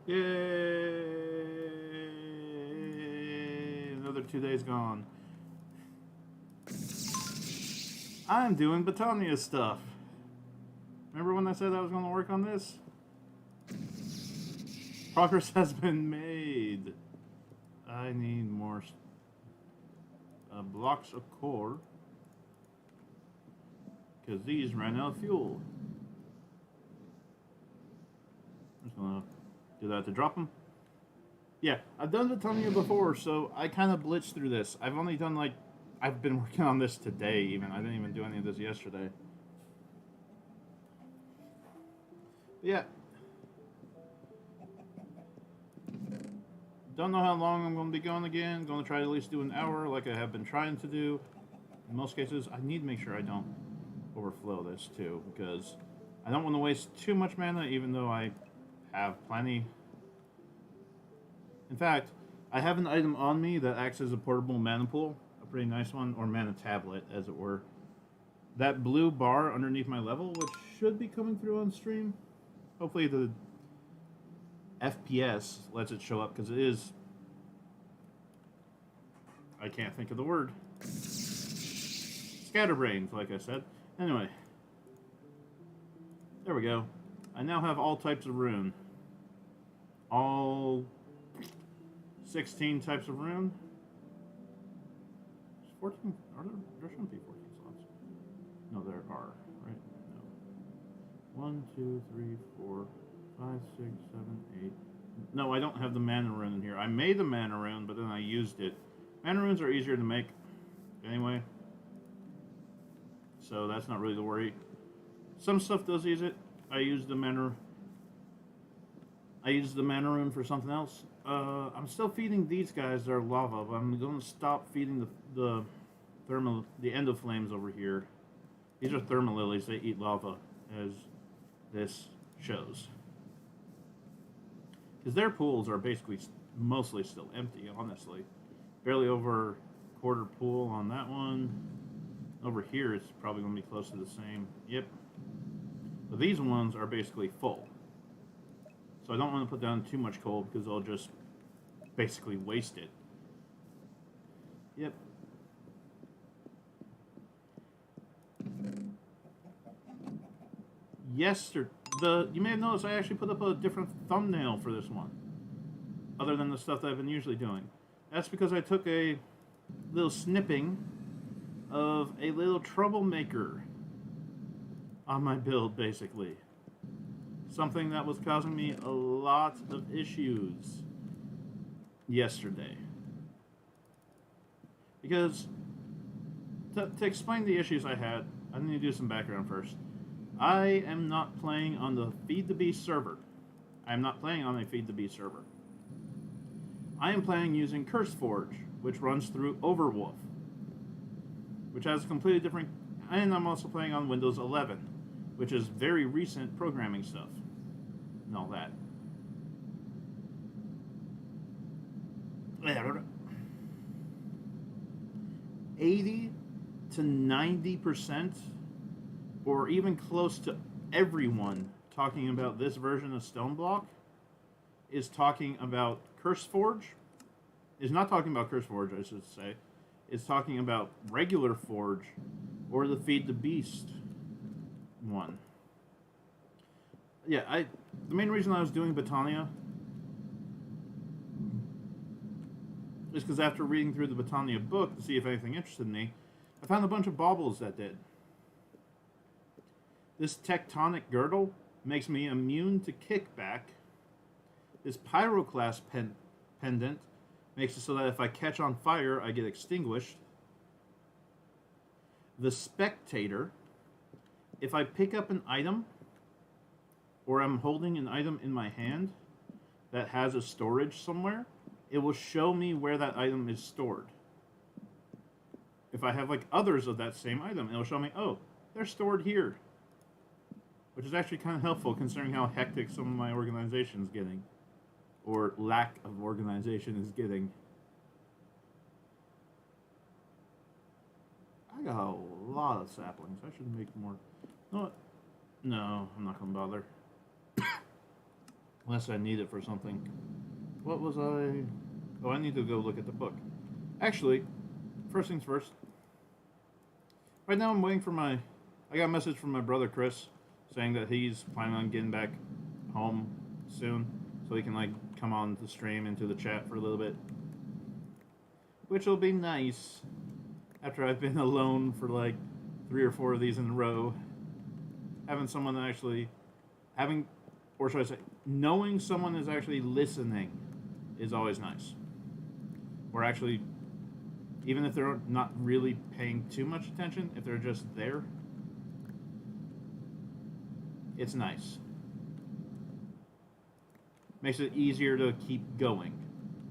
Yay! Another 2 days gone. I'm doing Botania stuff. Remember when I said I was going to work on this? Progress has been made. I need more blocks of core. Because these ran out of fuel. I'm just going to do that to drop them. Yeah, I've done Botania before, so I kind of blitzed through this. I've only done like... I've been working on this today even. I didn't even do any of this yesterday. But yeah. Don't know how long I'm going to be going again. Going to try to at least do an hour like I have been trying to do. In most cases, I need to make sure I don't overflow this too, because I don't want to waste too much mana, even though I have plenty. In fact, I have an item on me that acts as a portable mana pool, a pretty nice one, or mana tablet, as it were. That blue bar underneath my level, which should be coming through on stream. Hopefully the FPS lets it show up, because it is... I can't think of the word. Scatterbrained, like I said. Anyway. There we go. I now have all types of rune. All 16 types of rune. 14? There shouldn't be 14 slots. No, there are, right? No. 1, 2, 3, 4, 5, 6, 7, 8. No, I don't have the mana rune in here. I made the mana rune, but then I used it. Mana runes are easier to make anyway. So that's not really the worry. Some stuff does use it. I use the mana rune for something else. I'm still feeding these guys their lava, but I'm going to stop feeding the end of flames over here. These are thermal lilies. They eat lava, as this shows. Because their pools are basically mostly still empty, honestly. Barely over quarter pool on that one. Over here, it's probably going to be close to the same. Yep. But these ones are basically full. So I don't want to put down too much coal because I'll just basically waste it. Yep. You may have noticed I actually put up a different thumbnail for this one. Other than the stuff that I've been usually doing. That's because I took a little snipping of a little troublemaker on my build, basically. Something that was causing me a lot of issues yesterday. Because, to explain the issues I had, I need to do some background first. I am not playing on the Feed the Beast server. I am not playing on a Feed the Beast server. I am playing using CurseForge, which runs through Overwolf, which has a completely different... And I'm also playing on Windows 11, which is very recent programming stuff and all that. 80 to 90%, or even close to everyone talking about this version of Stoneblock is talking about CurseForge. Is not talking about CurseForge, I should say. Is talking about regular Forge or the Feed the Beast one. Yeah, the main reason I was doing Botania is because after reading through the Botania book to see if anything interested me, I found a bunch of baubles that did. This tectonic girdle makes me immune to kickback. This pyroclast pendant makes it so that if I catch on fire, I get extinguished. The spectator, if I pick up an item, or I'm holding an item in my hand that has a storage somewhere, it will show me where that item is stored. If I have like others of that same item, it'll show me, oh, they're stored here. Which is actually kind of helpful considering how hectic some of my organization is getting. Or lack of organization is getting. I got a lot of saplings. I should make more. You know what? No, I'm not going to bother. Unless I need it for something. What was I... Oh, I need to go look at the book. Actually, first things first. Right now I'm waiting for my... I got a message from my brother Chris saying that he's planning on getting back home soon. So he can, like, come on the stream into the chat for a little bit. Which will be nice after I've been alone for, like, 3 or 4 of these in a row. Having someone actually... Having... Or should I say... Knowing someone is actually listening is always nice. Or actually... Even if they're not really paying too much attention, if they're just there, it's nice. Makes it easier to keep going.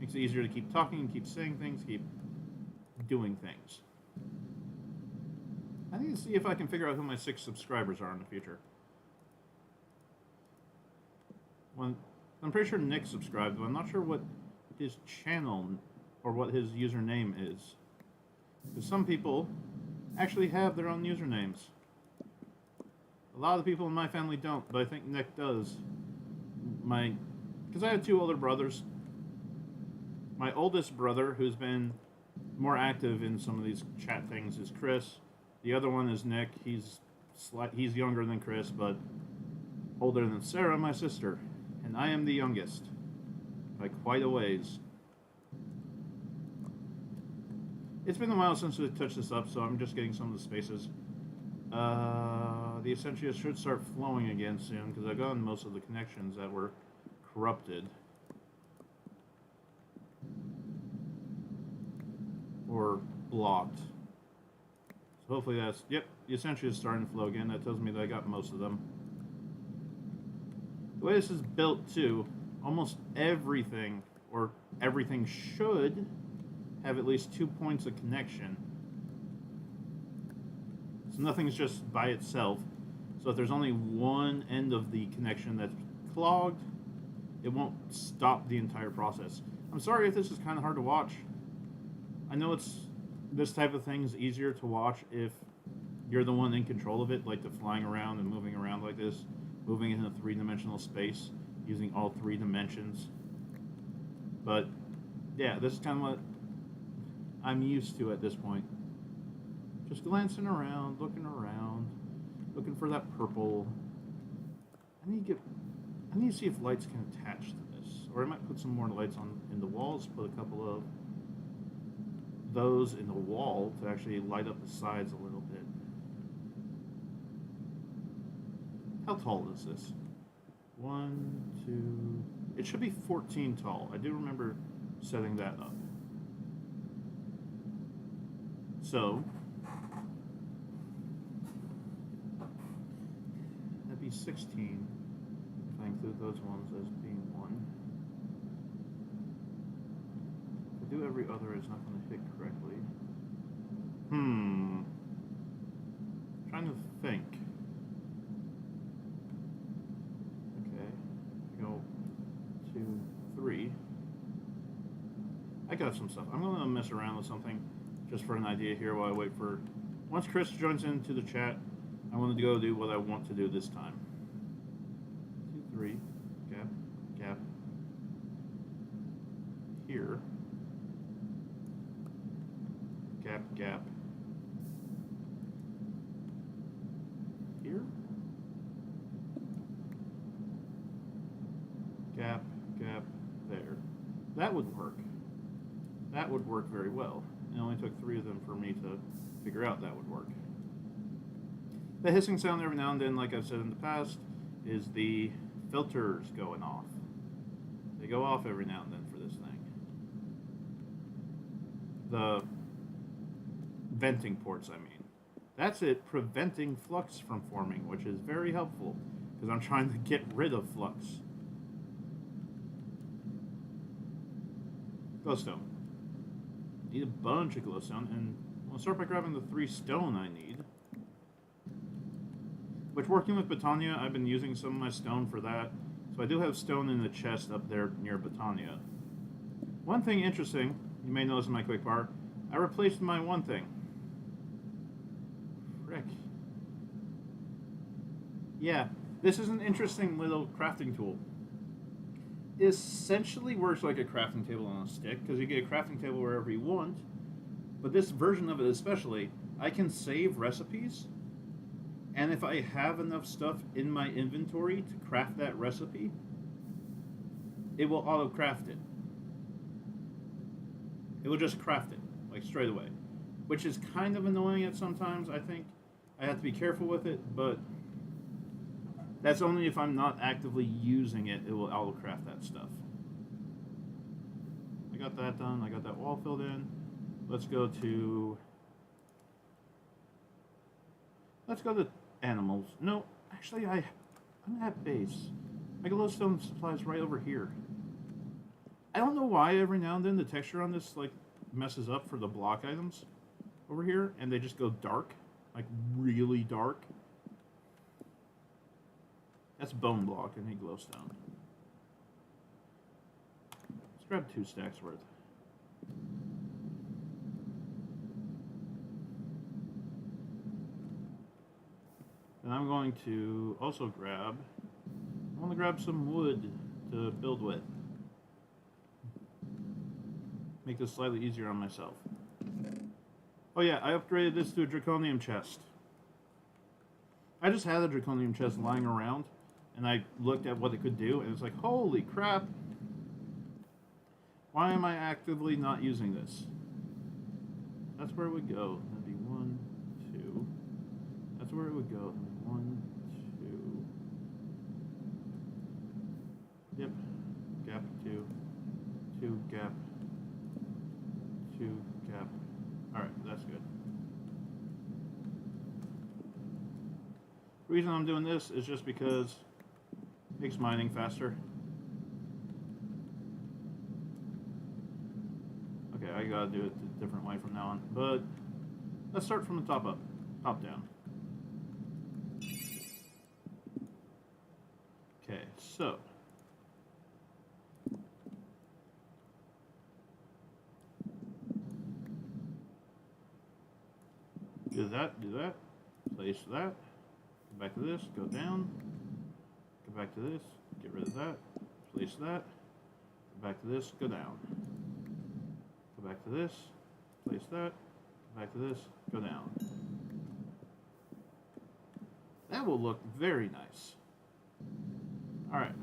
Makes it easier to keep talking, keep saying things, keep doing things. I need to see if I can figure out who my 6 subscribers are in the future. I'm pretty sure Nick subscribed, but I'm not sure what his channel or what his username is. Because some people actually have their own usernames. A lot of the people in my family don't, but I think Nick does. Because I have 2 older brothers. My oldest brother, who's been more active in some of these chat things, is Chris. The other one is Nick. He's younger than Chris, but older than Sarah, my sister. And I am the youngest, by quite a ways. It's been a while since we touched this up, so I'm just getting some of the spaces. The Essentia should start flowing again soon, because I've gotten most of the connections that were corrupted. Or blocked. So hopefully that's... Yep, the Essentia is starting to flow again. That tells me that I got most of them. The way this is built, too, almost everything, or everything should have at least 2 points of connection. So nothing's just by itself. So if there's only one end of the connection that's clogged, it won't stop the entire process. I'm sorry if this is kind of hard to watch. I know this type of thing is easier to watch if you're the one in control of it, like the flying around and moving around like this, moving in a 3-dimensional space, using all 3 dimensions. But yeah, this is kind of what I'm used to at this point. Just glancing around, looking for that purple. I need to see if lights can attach to this, or I might put some more lights in the walls. Put a couple of those in the wall to actually light up the sides a little bit. How tall is this? 1, 2. It should be 14 tall. I do remember setting that up. So that'd be 16 if I include those ones as being 1. If I do every other, it's not going to hit correctly. Trying to think. Okay, go 2, 3. I got some stuff. I'm going to mess around with something just for an idea here while I wait for... Once Chris joins into the chat, I want to go do what I want to do this time. 2, 3. Gap. Gap. Here. Gap. Gap. Here. Gap. Gap. There. That would work. That would work very well. It only took 3 of them for me to figure out that would work. The hissing sound every now and then, like I've said in the past, is the filters going off. They go off every now and then for this thing. The venting ports, I mean. That's it, preventing flux from forming, which is very helpful, because I'm trying to get rid of flux. Glowstone. Need a bunch of glowstone, and I'll start by grabbing the 3 stone I need. Which, working with Botania, I've been using some of my stone for that, so I do have stone in the chest up there near Botania. One thing interesting, you may notice in my quick bar, I replaced my one thing. Frick. Yeah, this is an interesting little crafting tool. essentially works like a crafting table on a stick, because you get a crafting table wherever you want. But this version of it especially, I can save recipes, and if I have enough stuff in my inventory to craft that recipe, it will auto craft it. It will just craft it, like straight away. Which is kind of annoying at sometimes, I think. I have to be careful with it, but that's only if I'm not actively using it, it will auto craft that stuff. I got that done, I got that wall filled in. Let's go to animals. No, actually I'm at base. My glowstone supply's right over here. I don't know why every now and then the texture on this like messes up for the block items over here, and they just go dark, like really dark. That's bone block. I need glowstone. Let's grab 2 stacks worth. And I'm going to also grab. I want to grab some wood to build with. Make this slightly easier on myself. Oh yeah, I upgraded this to a draconium chest. I just had a draconium chest lying around, and I looked at what it could do, and it's like, holy crap! Why am I actively not using this? That's where it would go. That'd be 1, 2. That's where it would go. 1, 2. Yep. Gap 2. 2 gap. 2 gap. Alright, that's good. The reason I'm doing this is just because it makes mining faster. Okay, I gotta do it a different way from now on. But let's start from the top up. Top down. Okay, so do that, place that, go back to this, go down, go back to this, get rid of that, place that, go back to this, go down, go back to this, place that, go back to this, go down. That will look very nice. Alright.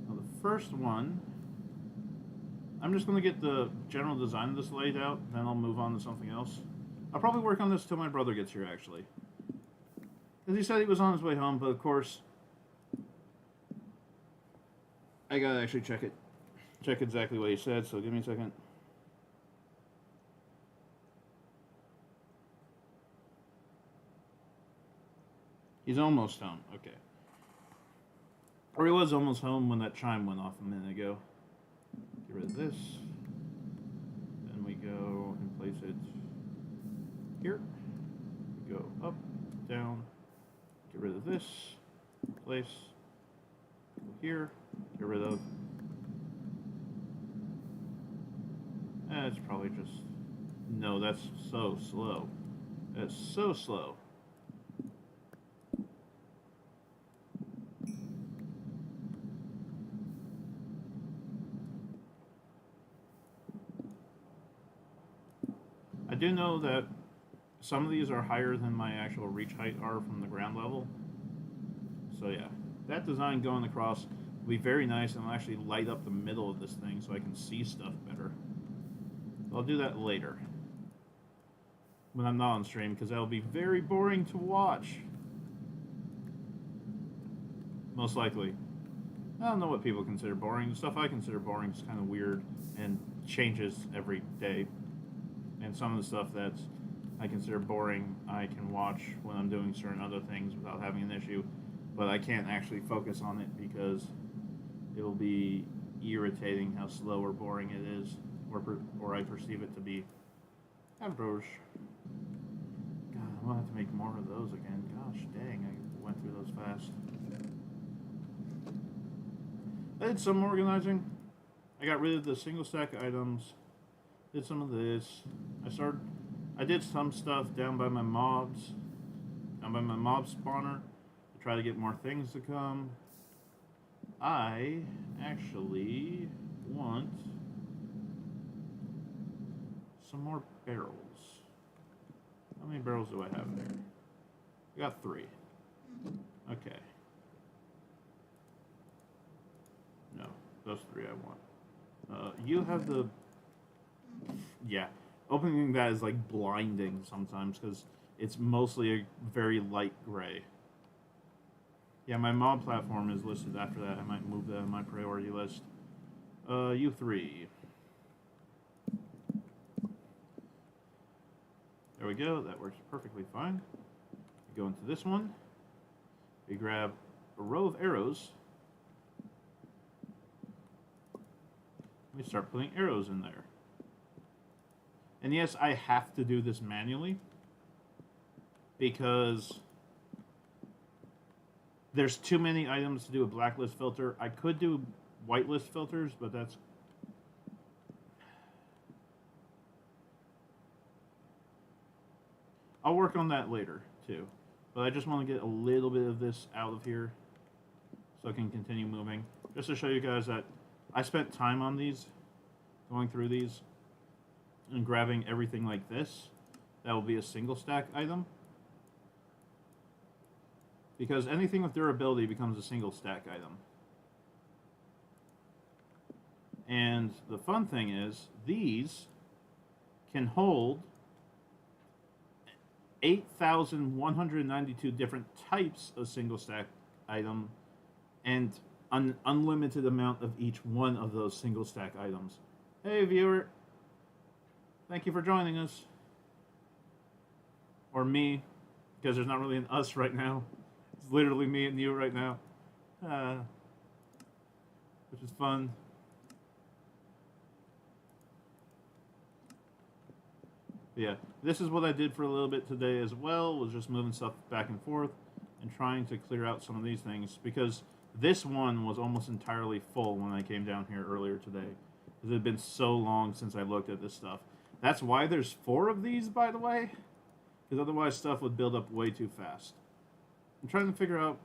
Now the first one, I'm just going to get the general design of this laid out, then I'll move on to something else. I'll probably work on this till my brother gets here, actually. Because he said he was on his way home, but of course, I gotta actually check it. Check exactly what he said, so give me a second. He's almost home, okay. Or he was almost home when that chime went off a minute ago. Get rid of this. Then we go and place it here. We go up, down. Get rid of this. Place. Go here. Get rid of. That's probably just. No, that's so slow. That's so slow. I do know that some of these are higher than my actual reach height are from the ground level. So yeah, that design going across will be very nice, and will actually light up the middle of this thing so I can see stuff better. I'll do that later, when I'm not on stream, because that'll be very boring to watch. Most likely. I don't know what people consider boring. The stuff I consider boring is kind of weird and changes every day. And some of the stuff that I consider boring, I can watch when I'm doing certain other things without having an issue. But I can't actually focus on it because it will be irritating how slow or boring it is, or I perceive it to be. Approach. God, I'm gonna have to make more of those again. Gosh dang, I went through those fast. I did some organizing. I got rid of the single stack items. Did some of this. I did some stuff down by my mobs, down by my mob spawner, to try to get more things to come. I actually want some more barrels. How many barrels do I have there? I got 3. Okay. No, those 3 I want. You have the... Yeah. Opening that is like blinding sometimes because it's mostly a very light gray. Yeah, my mod platform is listed after that. I might move that on my priority list. You 3. There we go. That works perfectly fine. We go into this one. We grab a row of arrows. We start putting arrows in there. And yes, I have to do this manually because there's too many items to do a blacklist filter. I could do whitelist filters, but that's... I'll work on that later, too. But I just want to get a little bit of this out of here so I can continue moving. Just to show you guys that I spent time on these, going through these, and grabbing everything like this. That will be a single stack item. Because anything with durability becomes a single stack item. And the fun thing is, these can hold 8,192 different types of single stack item and an unlimited amount of each one of those single stack items. Hey viewer, thank you for joining us. Or me, because there's not really an us right now. It's literally me and you right now. Which is fun. But yeah, this is what I did for a little bit today as well, was just moving stuff back and forth and trying to clear out some of these things, because this one was almost entirely full when I came down here earlier today. Because it had been so long since I looked at this stuff. That's why there's 4 of these, by the way, because otherwise stuff would build up way too fast. I'm trying to figure out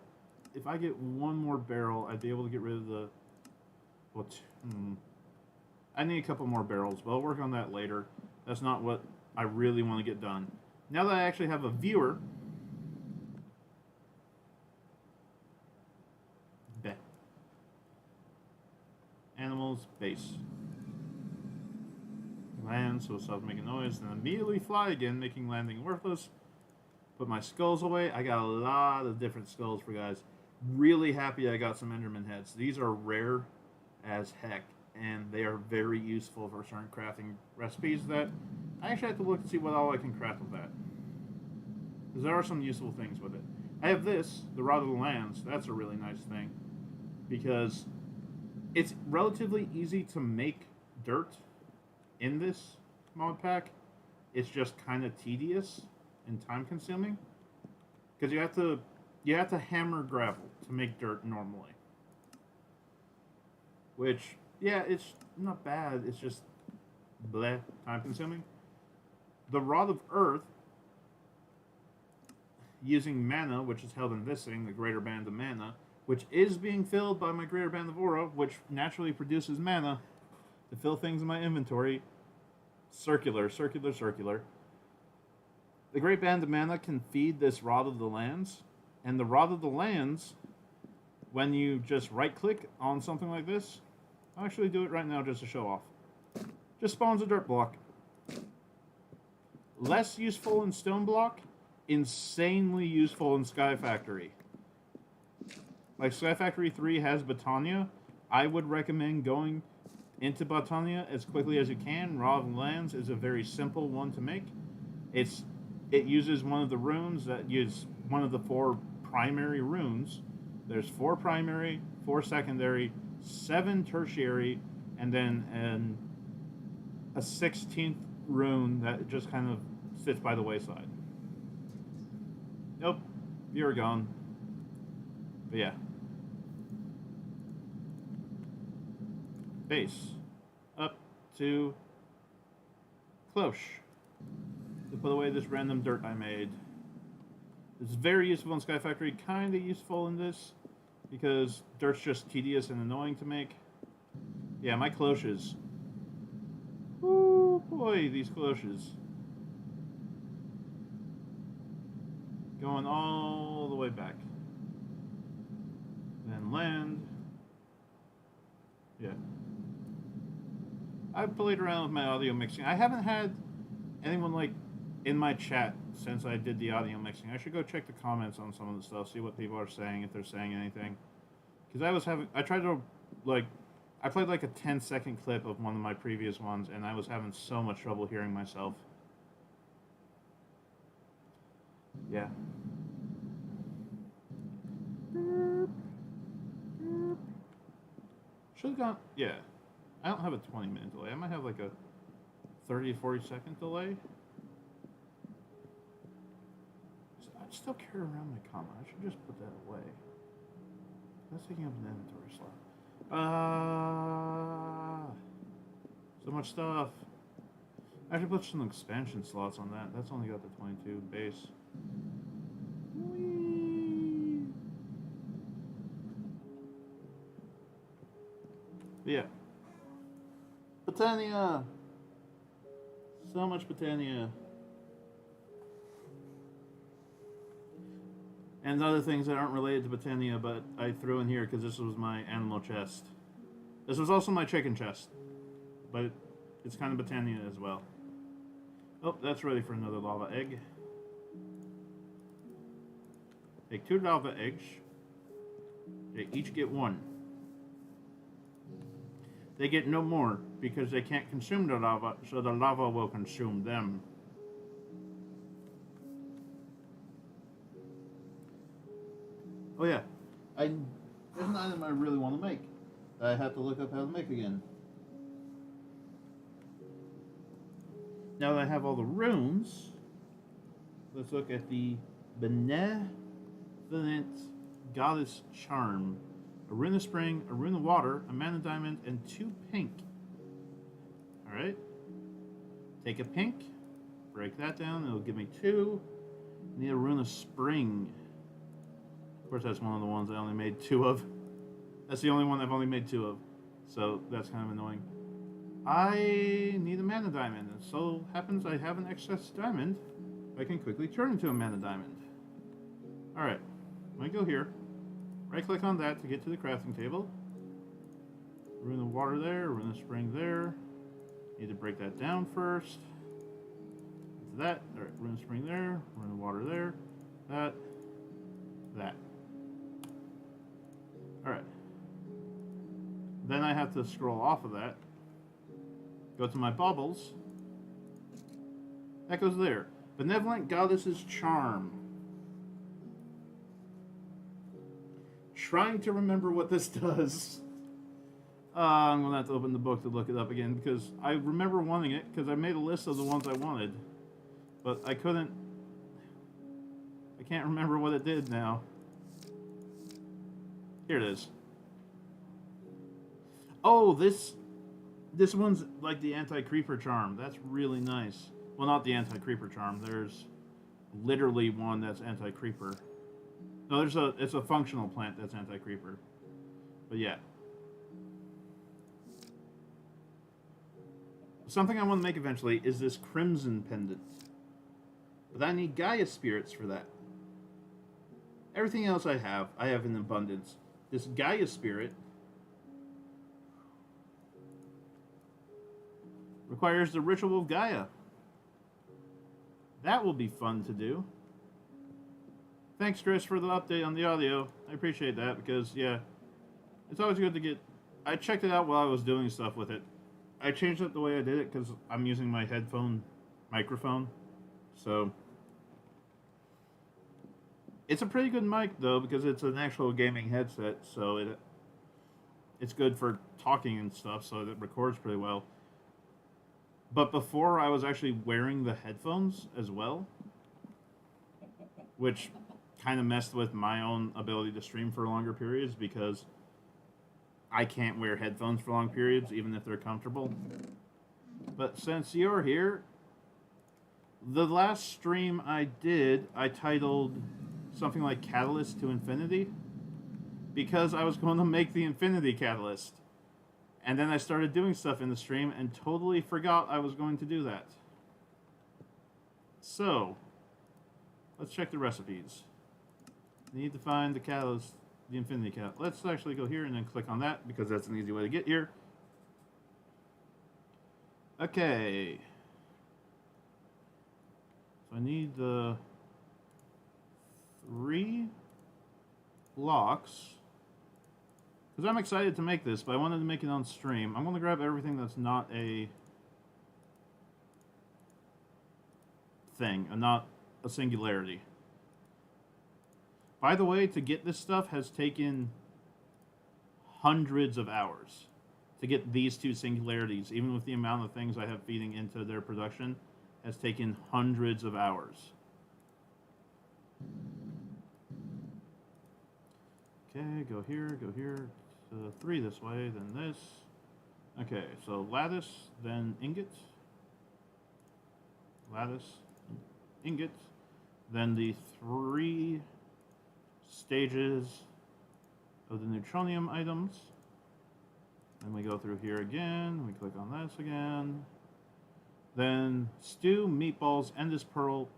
if I get one more barrel, I'd be able to get rid of the... What? I need a couple more barrels, but I'll work on that later. That's not what I really want to get done. Now that I actually have a viewer... Bet. Animals, base. Land, so it stops making noise, and immediately fly again, making landing worthless. Put my skulls away. I got a lot of different skulls for guys. Really happy I got some Enderman heads. These are rare as heck, and they are very useful for certain crafting recipes that I actually have to look and see what all I can craft with that. Because there are some useful things with it. I have this, the Rod of the Lands. That's a really nice thing. Because it's relatively easy to make dirt in this mod pack. It's just kind of tedious and time consuming. Because you have to hammer gravel to make dirt normally. Which, yeah, it's not bad. It's just bleh, time consuming. The Rod of Earth, using mana, which is held in this thing, the Greater Band of Mana, which is being filled by my Greater Band of Aura, which naturally produces mana to fill things in my inventory. Circular, circular, circular. The Great Band of Mana can feed this Rod of the Lands, and the Rod of the Lands, when you just right-click on something like this, I'll actually do it right now just to show off. Just spawns a dirt block. Less useful in Stoneblock, insanely useful in Sky Factory. Like Sky Factory 3 has Botania. I would recommend going into Botania as quickly as you can. Rod of Lands is a very simple one to make. It uses one of the runes that use one of the 4 primary runes. There's 4 primary, 4 secondary, 7 tertiary, and then a 16th rune that just kind of sits by the wayside. Nope, you're gone. But yeah. Base. Up to cloche. To put away this random dirt I made. It's very useful in Sky Factory, kind of useful in this. because dirt's just tedious and annoying to make. Yeah, my cloches. Ooh, boy, these cloches. Going all the way back. Then land. Yeah. I've played around with my audio mixing. I haven't had anyone like in my chat since I did the audio mixing. I should go check the comments on some of the stuff, see what people are saying, if they're saying anything. Because I tried to, like, I played like a 10-second clip of one of my previous ones, and I was having so much trouble hearing myself. Yeah. Should have gone, yeah. I don't have a 20-minute delay. I might have like a 30 to 40-second delay. I still carry around my comma. I should just put that away. That's taking up an inventory slot. So much stuff. I should put some expansion slots on that. That's only got the 22 base. Whee! But yeah. Botania! So much Botania. And other things that aren't related to Botania, but I threw in here because this was my animal chest. This was also my chicken chest, but it's kind of Botania as well. Oh, that's ready for another lava egg. Take 2 lava eggs. They each get 1. They get no more because they can't consume the lava, so the lava will consume them. Oh yeah, there's an item I really want to make that I have to look up how to make again. Now that I have all the runes, let's look at the Benevolent Goddess Charm. A rune of spring, a rune of water, a mana diamond, and 2 pink. Alright. Take a pink, break that down, it'll give me 2. Need a rune of spring. Of course, that's one of the ones I only made 2 of. That's the only one I've only made 2 of. So that's kind of annoying. I need a mana diamond. And so happens I have an excess diamond. I can quickly turn into a mana diamond. Alright. I go here. Right click on that to get to the crafting table. Rune of water there, rune of spring there. Need to break that down first. That. Alright, rune of spring there, rune of water there. That. That. Alright. Then I have to scroll off of that. Go to my baubles. That goes there. Benevolent Goddess's Charm. Trying to remember what this does. I'm going to have to open the book to look it up again because I remember wanting it because I made a list of the ones I wanted. But I couldn't... I can't remember what it did now. Here it is. Oh, this one's like the anti-creeper charm. That's really nice. Well, not the anti-creeper charm. There's literally one that's anti-creeper. No, it's a functional plant that's anti-creeper. But yeah. Something I want to make eventually is this crimson pendant. But I need Gaia spirits for that. Everything else I have in abundance. This Gaia spirit requires the ritual of Gaia. That will be fun to do. Thanks, Chris, for the update on the audio. I appreciate that because, yeah, it's always good to get... I checked it out while I was doing stuff with it. I changed it the way I did it because I'm using my headphone microphone. So, it's a pretty good mic, though, because it's an actual gaming headset. So, it's good for talking and stuff, so it records pretty well. But before, I was actually wearing the headphones as well, which kind of messed with my own ability to stream for longer periods because I can't wear headphones for long periods, even if they're comfortable. But since you're here, the last stream I did, I titled something like Catalyst to Infinity. because I was going to make the Infinity Catalyst. And then I started doing stuff in the stream and totally forgot I was going to do that. So, let's check the recipes. Need to find the catalyst, the Infinity Catalyst. Let's actually go here and then click on that because that's an easy way to get here. Okay. So I need the 3 blocks. Because I'm excited to make this, but I wanted to make it on stream. I'm going to grab everything that's not a thing, and not a singularity. By the way, to get this stuff has taken hundreds of hours. To get these 2 singularities, even with the amount of things I have feeding into their production, has taken hundreds of hours. Okay, go here, 3 this way, then this. Okay, so lattice, then ingot. Lattice, ingot. Then the 3 stages of the neutronium items. Then we go through here again. We click on this again. Then stew, meatballs, and this pearl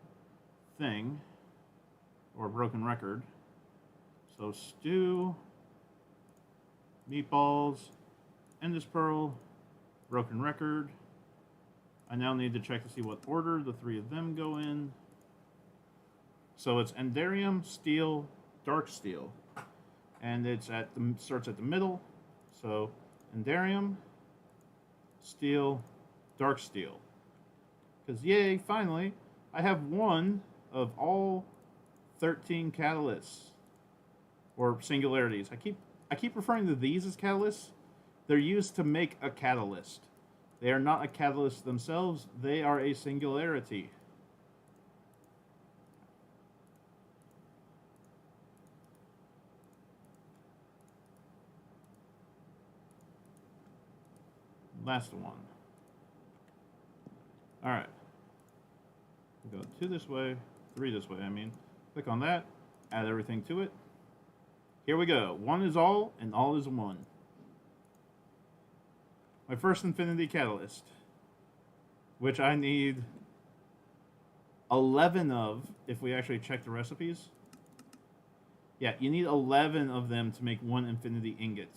thing, or broken record. So stew, meatballs, and this pearl, broken record. I now need to check to see what order the 3 of them go in. So it's Enderium, Steel, Dark Steel, and it's starts at the middle. So Enderium, Steel, Dark Steel. Because yay, finally, I have one of all 13 catalysts or singularities. I keep referring to these as catalysts. They're used to make a catalyst. They are not a catalyst themselves. They are a singularity. Last one. Alright. Go 2 this way, 3 this way, I mean. Click on that, add everything to it. Here we go. 1 is all, and all is 1. My first Infinity Catalyst, which I need 11 of if we actually check the recipes. Yeah, you need 11 of them to make 1 Infinity Ingot.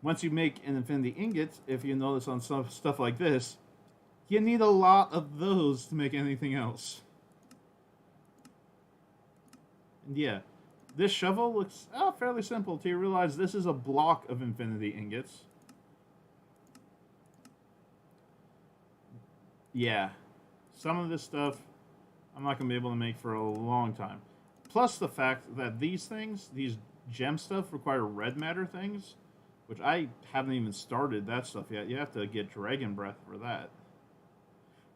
Once you make an Infinity Ingot, if you notice on some stuff like this, you need a lot of those to make anything else. And yeah, this shovel looks fairly simple till you realize this is a block of Infinity Ingots. Yeah, some of this stuff I'm not going to be able to make for a long time. Plus the fact that these things, these gem stuff, require red matter things, which I haven't even started that stuff yet. You have to get Dragon Breath for that.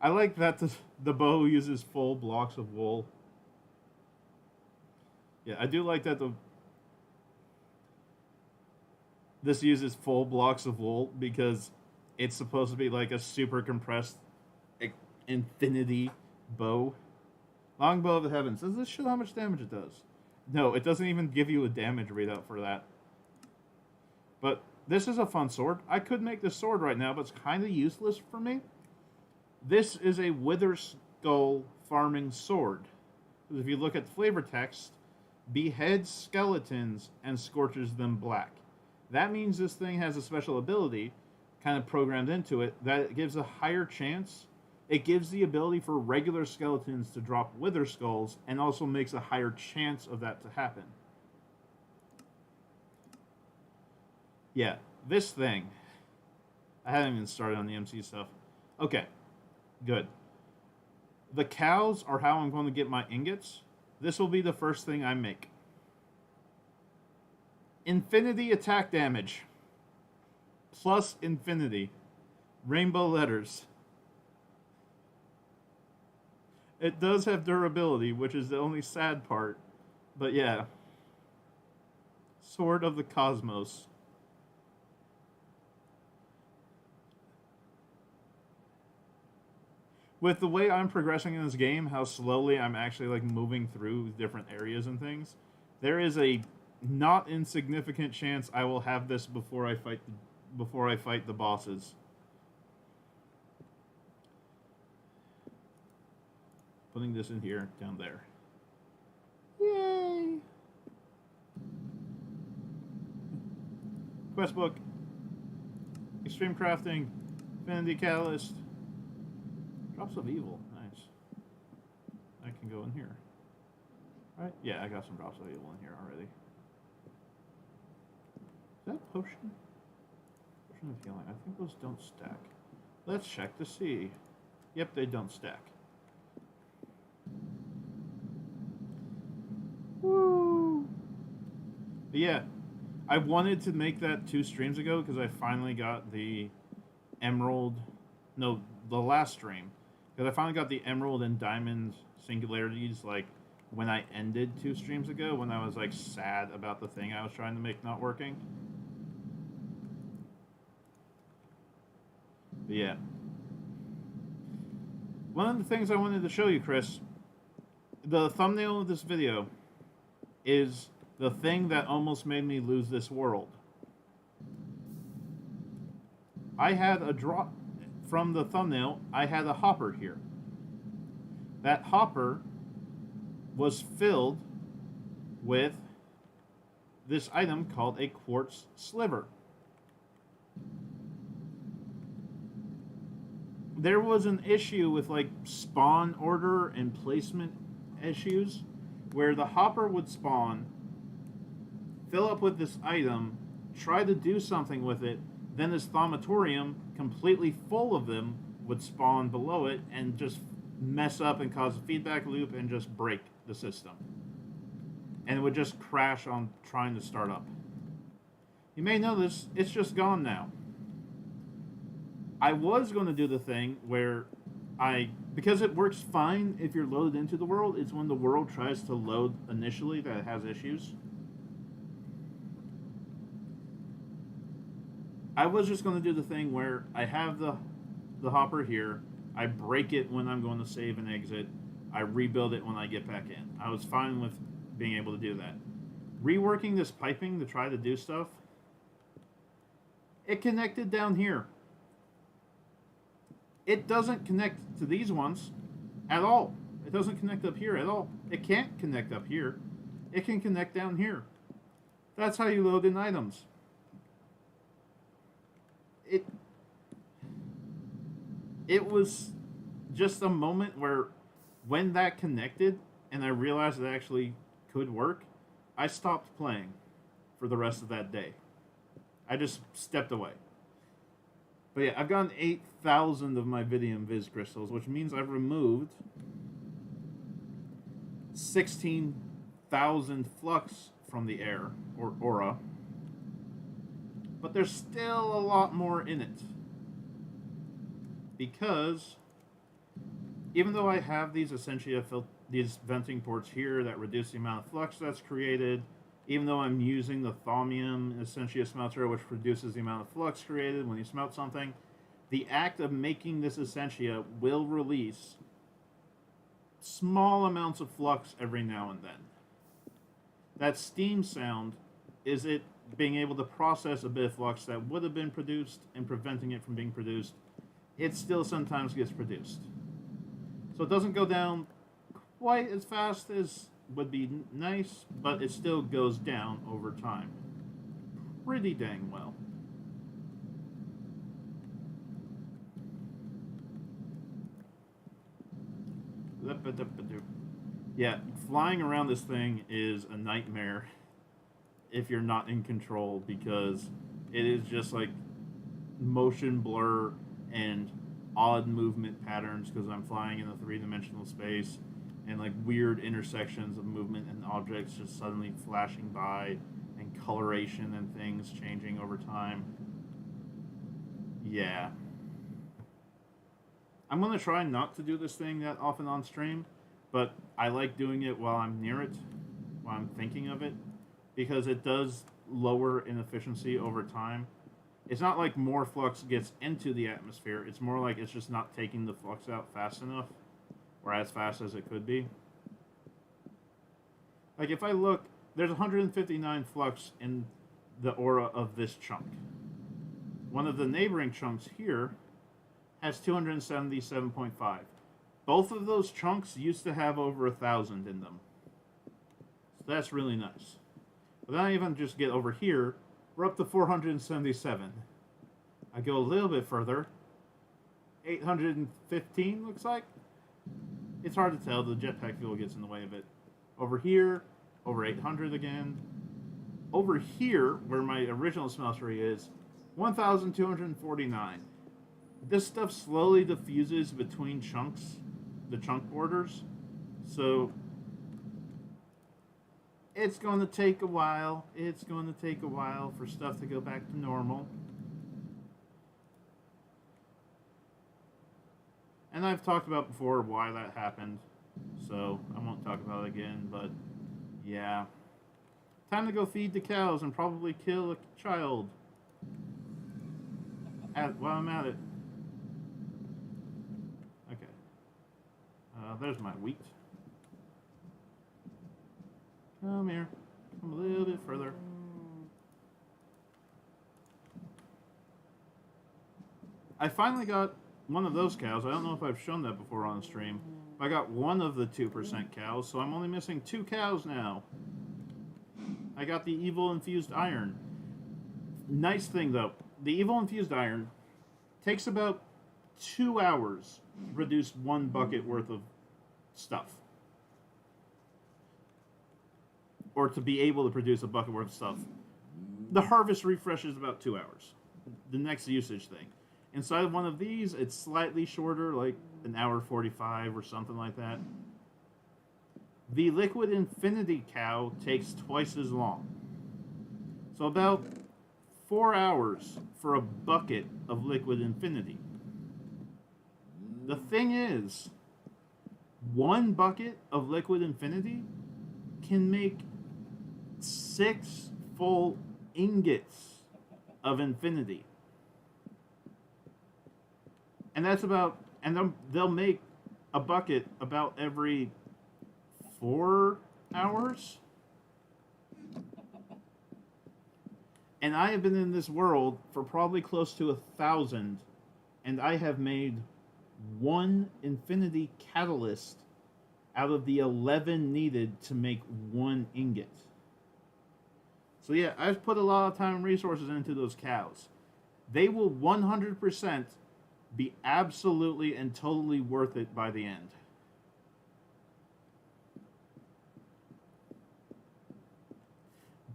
I like that the bow uses full blocks of wool. Yeah, I do like that this uses full blocks of wool because it's supposed to be like a super compressed infinity bow. Longbow of the Heavens. Does this show how much damage it does? No, it doesn't even give you a damage readout for that. But this is a fun sword. I could make this sword right now, but it's kind of useless for me. This is a Wither Skull farming sword. Because if you look at the flavor text, beheads skeletons and scorches them black. That means this thing has a special ability kind of programmed into it that it gives a higher chance. It gives the ability for regular skeletons to drop Wither Skulls and also makes a higher chance of that to happen. Yeah, this thing. I haven't even started on the MC stuff. Okay, good. The cows are how I'm going to get my ingots. This will be the first thing I make. Infinity attack damage. Plus infinity. Rainbow letters. It does have durability, which is the only sad part. But yeah. Sword of the Cosmos. With the way I'm progressing in this game, how slowly I'm actually like moving through different areas and things, there is a not insignificant chance I will have this before I fight the bosses. Putting this in here, down there. Yay! Quest book. Extreme crafting. Infinity catalyst. Drops of evil. Nice. I can go in here. Right? Yeah, I got some drops of evil in here already. Is that potion? Potion of healing. I think those don't stack. Let's check to see. Yep, they don't stack. Woo! But yeah, I wanted to make that 2 streams ago because I finally got the emerald. No, the last stream. Because I finally got the emerald and diamond singularities like when I ended 2 streams ago, when I was like sad about the thing I was trying to make not working. But yeah. One of the things I wanted to show you, Chris, the thumbnail of this video is the thing that almost made me lose this world. I had a drop from the thumbnail. I had a hopper here. That hopper was filled with this item called a quartz sliver. There was an issue with like spawn order and placement issues where the hopper would spawn, fill up with this item, try to do something with it, then this thaumatorium, completely full of them, would spawn below it and just mess up and cause a feedback loop and just break the system. And it would just crash on trying to start up. You may notice it's just gone now. I was going to do the thing where because it works fine if you're loaded into the world, it's when the world tries to load initially that it has issues. I was just going to do the thing where I have the hopper here, I break it when I'm going to save and exit, I rebuild it when I get back in. I was fine with being able to do that. Reworking this piping to try to do stuff, it connected down here. It doesn't connect to these ones at all. It doesn't connect up here at all. It can't connect up here. It can connect down here. That's how you load in items. It was just a moment where when that connected and I realized it actually could work, I stopped playing for the rest of that day. I just stepped away. But yeah, I've gotten 8,000 of my Vidium Viz crystals, which means I've removed 16,000 flux from the air, or aura. But there's still a lot more in it. Because even though I have these Essentia, these venting ports here that reduce the amount of flux that's created, even though I'm using the Thaumium Essentia smelter, which reduces the amount of flux created when you smelt something, the act of making this Essentia will release small amounts of flux every now and then. That steam sound is it being able to process a bit of flux that would have been produced and preventing it from being produced. It still sometimes gets produced. So it doesn't go down quite as fast as would be nice, but it still goes down over time. Pretty dang well. Yeah, flying around this thing is a nightmare if you're not in control, because it is just like motion blur and odd movement patterns because I'm flying in a 3-dimensional space, and like weird intersections of movement and objects just suddenly flashing by, and coloration and things changing over time. Yeah. I'm going to try not to do this thing that often on stream, but I like doing it while I'm near it, while I'm thinking of it, because it does lower in efficiency over time. It's not like more flux gets into the atmosphere, it's more like it's just not taking the flux out fast enough, or as fast as it could be. Like if I look, there's 159 flux in the aura of this chunk. One of the neighboring chunks here has 277.5. Both of those chunks used to have over 1,000 in them. So that's really nice. But then I even just get over here, we're up to 477. I go a little bit further, 815 looks like. It's hard to tell, the jetpack fuel gets in the way of it. Over here, over 800 again. Over here, where my original smeltery is, 1,249. This stuff slowly diffuses between chunks, the chunk borders. So it's going to take a while. It's going to take a while for stuff to go back to normal. And I've talked about before why that happened, so I won't talk about it again, but yeah. Time to go feed the cows and probably kill a child. While I'm at it. Okay. There's my wheat. Come here. Come a little bit further. I finally got one of those cows. I don't know if I've shown that before on stream. I got one of the 2% cows, so I'm only missing 2 cows now. I got the evil infused iron. Nice thing though, the evil infused iron takes about 2 hours to produce 1 bucket worth of stuff. Or to be able to produce a bucket worth of stuff. The harvest refreshes about 2 hours. The next usage thing. Inside of one of these, it's slightly shorter, like an hour 45 or something like that. The liquid infinity cow takes twice as long. So about 4 hours for a bucket of liquid infinity. The thing is, 1 bucket of liquid infinity can make 6 full ingots of infinity. And that's about, and they'll make a bucket about every 4 hours. And I have been in this world for probably close to 1,000, and I have made 1 infinity catalyst out of the 11 needed to make 1 ingot. So yeah, I've put a lot of time and resources into those cows. They will 100% be absolutely and totally worth it by the end.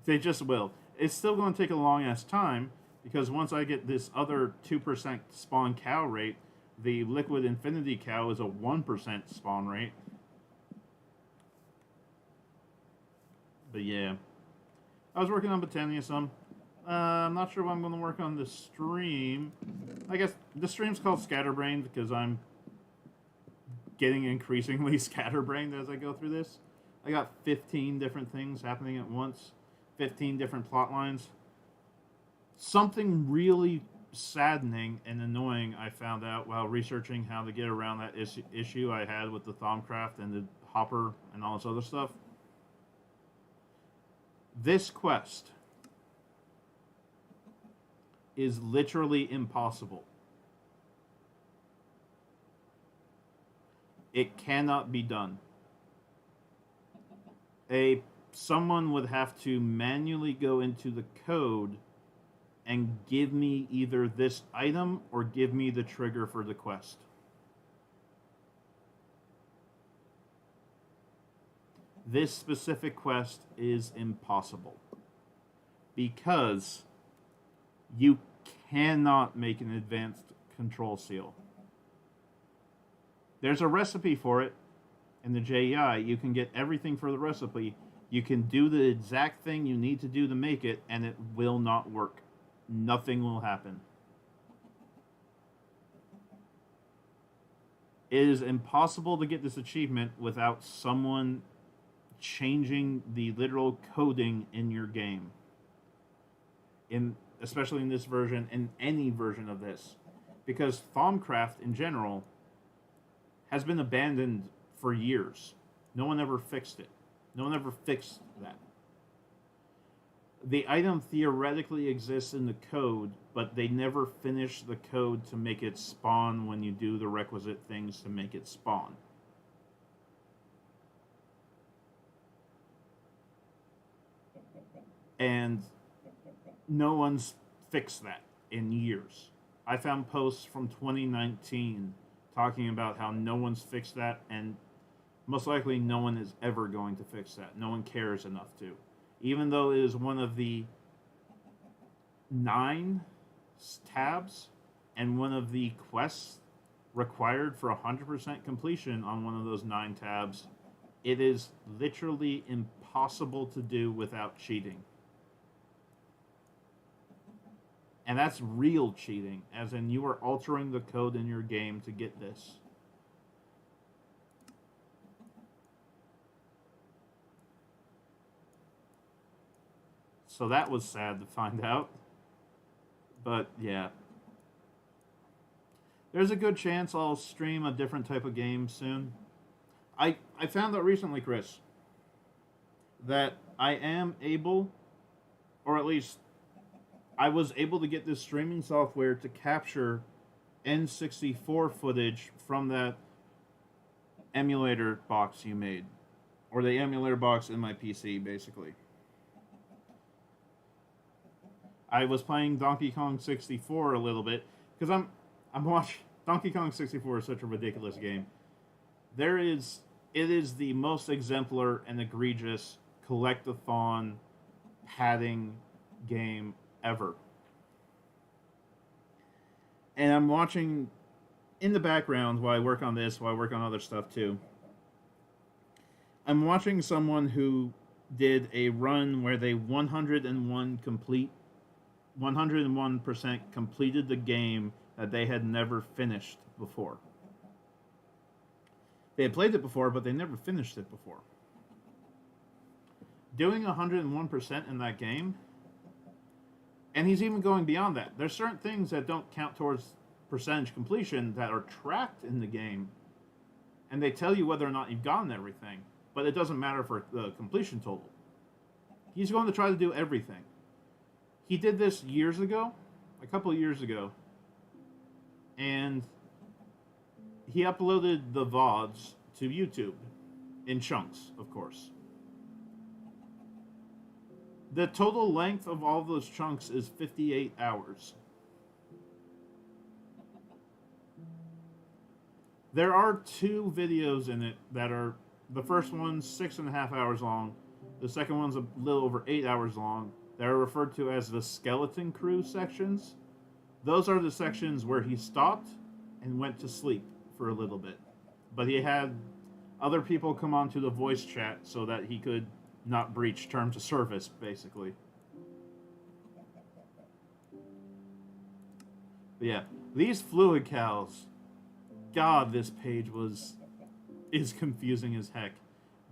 They just will. It's still going to take a long ass time, because once I get this other 2% spawn cow rate, the liquid infinity cow is a 1% spawn rate. But yeah, I was working on Botania some. I'm not sure what I'm going to work on this stream. I guess the stream's called Scatterbrained because I'm getting increasingly scatterbrained as I go through this. I got 15 different things happening at once. 15 different plot lines. Something really saddening and annoying I found out while researching how to get around that issue I had with the Thaumcraft and the Hopper and all this other stuff. This quest is literally impossible. It cannot be done. Someone would have to manually go into the code and give me either this item or give me the trigger for the quest. This specific quest is impossible because you cannot make an advanced control seal. There's a recipe for it in the JEI. You can get everything for the recipe. You can do the exact thing you need to do to make it, and it will not work. Nothing will happen. It is impossible to get this achievement without someone changing the literal coding in your game. Especially in this version, in any version of this. Because Thaumcraft, in general, has been abandoned for years. No one ever fixed it. No one ever fixed that. The item theoretically exists in the code, but they never finish the code to make it spawn when you do the requisite things to make it spawn. And no one's fixed that in years. I found posts from 2019 talking about how no one's fixed that, and most likely no one is ever going to fix that. No one cares enough to. Even though it is one of the 9 tabs and one of the quests required for 100% completion on one of those 9 tabs, it is literally impossible to do without cheating. And that's real cheating, as in you are altering the code in your game to get this. So that was sad to find out. But yeah. There's a good chance I'll stream a different type of game soon. I found out recently, Chris, that I am able, or at least I was able to get this streaming software to capture N64 footage from that emulator box you made. Or the emulator box in my PC, basically. I was playing Donkey Kong 64 a little bit, because I'm watching... Donkey Kong 64 is such a ridiculous game. It is the most exemplar and egregious collect-a-thon padding game ever. And I'm watching in the background while I work on this, while I work on other stuff too. I'm watching someone who did a run where they 101% completed the game that they had never finished before. They had played it before, but they never finished it before. Doing 101% in that game, and he's even going beyond that. There's certain things that don't count towards percentage completion that are tracked in the game, and they tell you whether or not you've gotten everything, but it doesn't matter for the completion total. He's going to try to do everything. He did this years ago, a couple of years ago, and he uploaded the VODs to YouTube, in chunks, of course. The total length of all those chunks is 58 hours. There are 2 videos in it that are, the first one's 6.5 hours long, the second one's a little over 8 hours long. They're referred to as the Skeleton Crew sections. Those are the sections where he stopped and went to sleep for a little bit. But he had other people come onto the voice chat so that he could not breach terms of service, basically. But yeah, these fluid cows, God, this page is confusing as heck.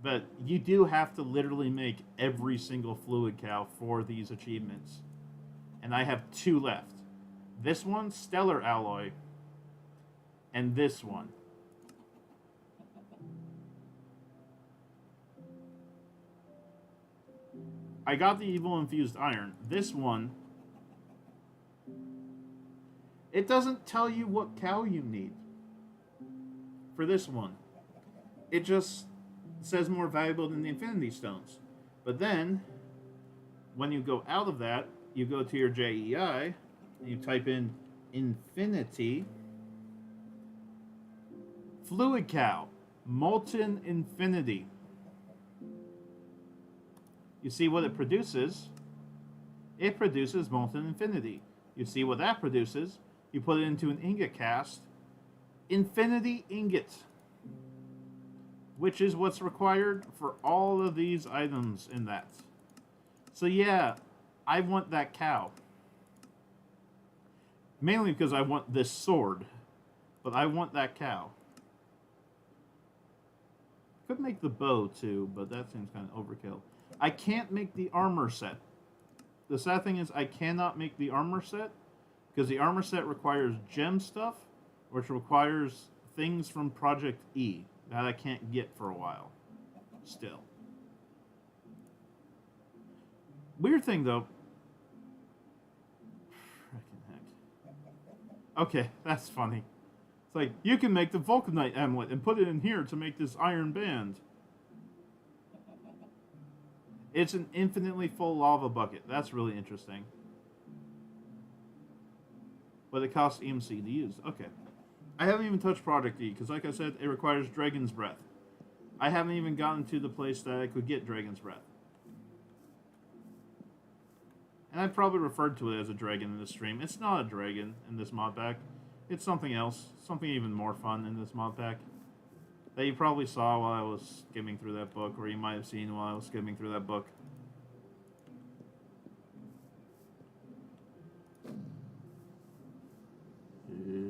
But you do have to literally make every single fluid cow for these achievements. And I have 2 left. This one, Stellar Alloy, and this one. I got the Evil Infused Iron. This one, it doesn't tell you what cow you need for this one. It just says more valuable than the Infinity Stones. But then, when you go out of that, you go to your JEI, and you type in Infinity, Fluid Cow, Molten Infinity. You see what it produces? It produces Molten Infinity. You see what that produces? You put it into an ingot cast, Infinity Ingot, which is what's required for all of these items in that. So yeah, I want that cow. Mainly because I want this sword, but I want that cow. Could make the bow too, but that seems kind of overkill. I can't make the armor set. The sad thing is I cannot make the armor set because the armor set requires gem stuff, which requires things from Project E that I can't get for a while. Still. Weird thing though. Frickin' heck. Okay, that's funny. It's like, you can make the vulcanite amulet and put it in here to make this iron band. It's an infinitely full lava bucket. That's really interesting. But it costs EMC to use. Okay. I haven't even touched Project E, because like I said, it requires Dragon's Breath. I haven't even gotten to the place that I could get Dragon's Breath. And I probably referred to it as a dragon in this stream. It's not a dragon in this mod pack. It's something else. Something even more fun in this mod pack. That you probably saw while I was skimming through that book, or you might have seen while I was skimming through that book.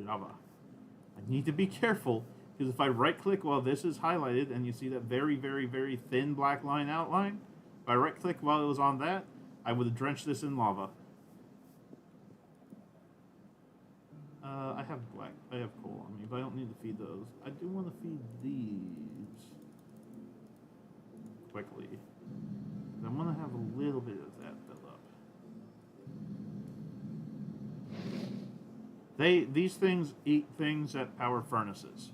Lava. I need to be careful, because if I right-click while this is highlighted, and you see that very, very, very thin black line outline, if I right-click while it was on that, I would have drenched this in lava. I have coal on me, but I don't need to feed those. I do want to feed these quickly. I want to have a little bit of that build up. These things eat things that power furnaces,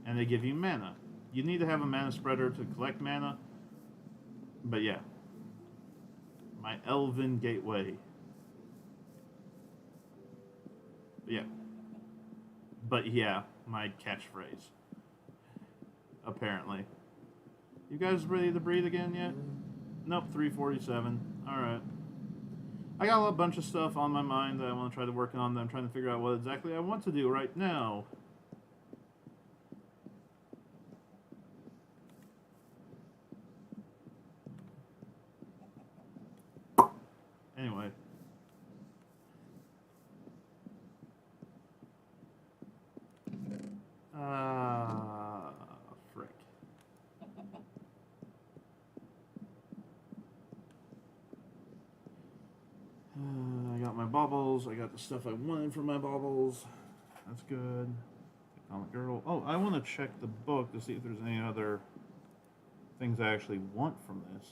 and they give you mana. You need to have a mana spreader to collect mana, but yeah. My Elven Gateway. But yeah, my catchphrase. Apparently. You guys ready to breathe again yet? Nope, 3:47. Alright. I got a bunch of stuff on my mind that I want to try to work on, that I'm trying to figure out what exactly I want to do right now. Anyway. Frick. I got my baubles. I got the stuff I wanted from my baubles. That's good. Comic Girl. Oh, I want to check the book to see if there's any other things I actually want from this.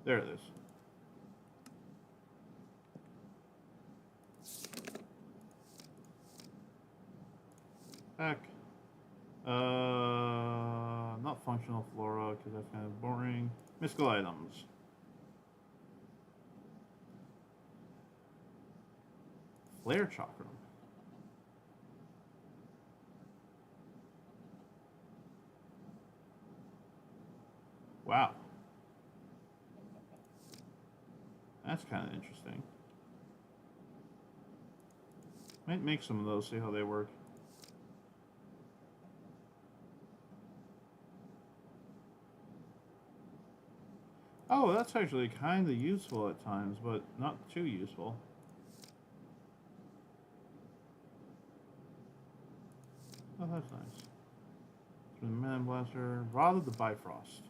There it is. Back. Not functional flora, because that's kind of boring. Mystical items. Flare chakram. Wow. That's kind of interesting. Might make some of those, see how they work. Oh, that's actually kind of useful at times, but not too useful. Oh, that's nice. Man Blaster, Rod of the Bifrost.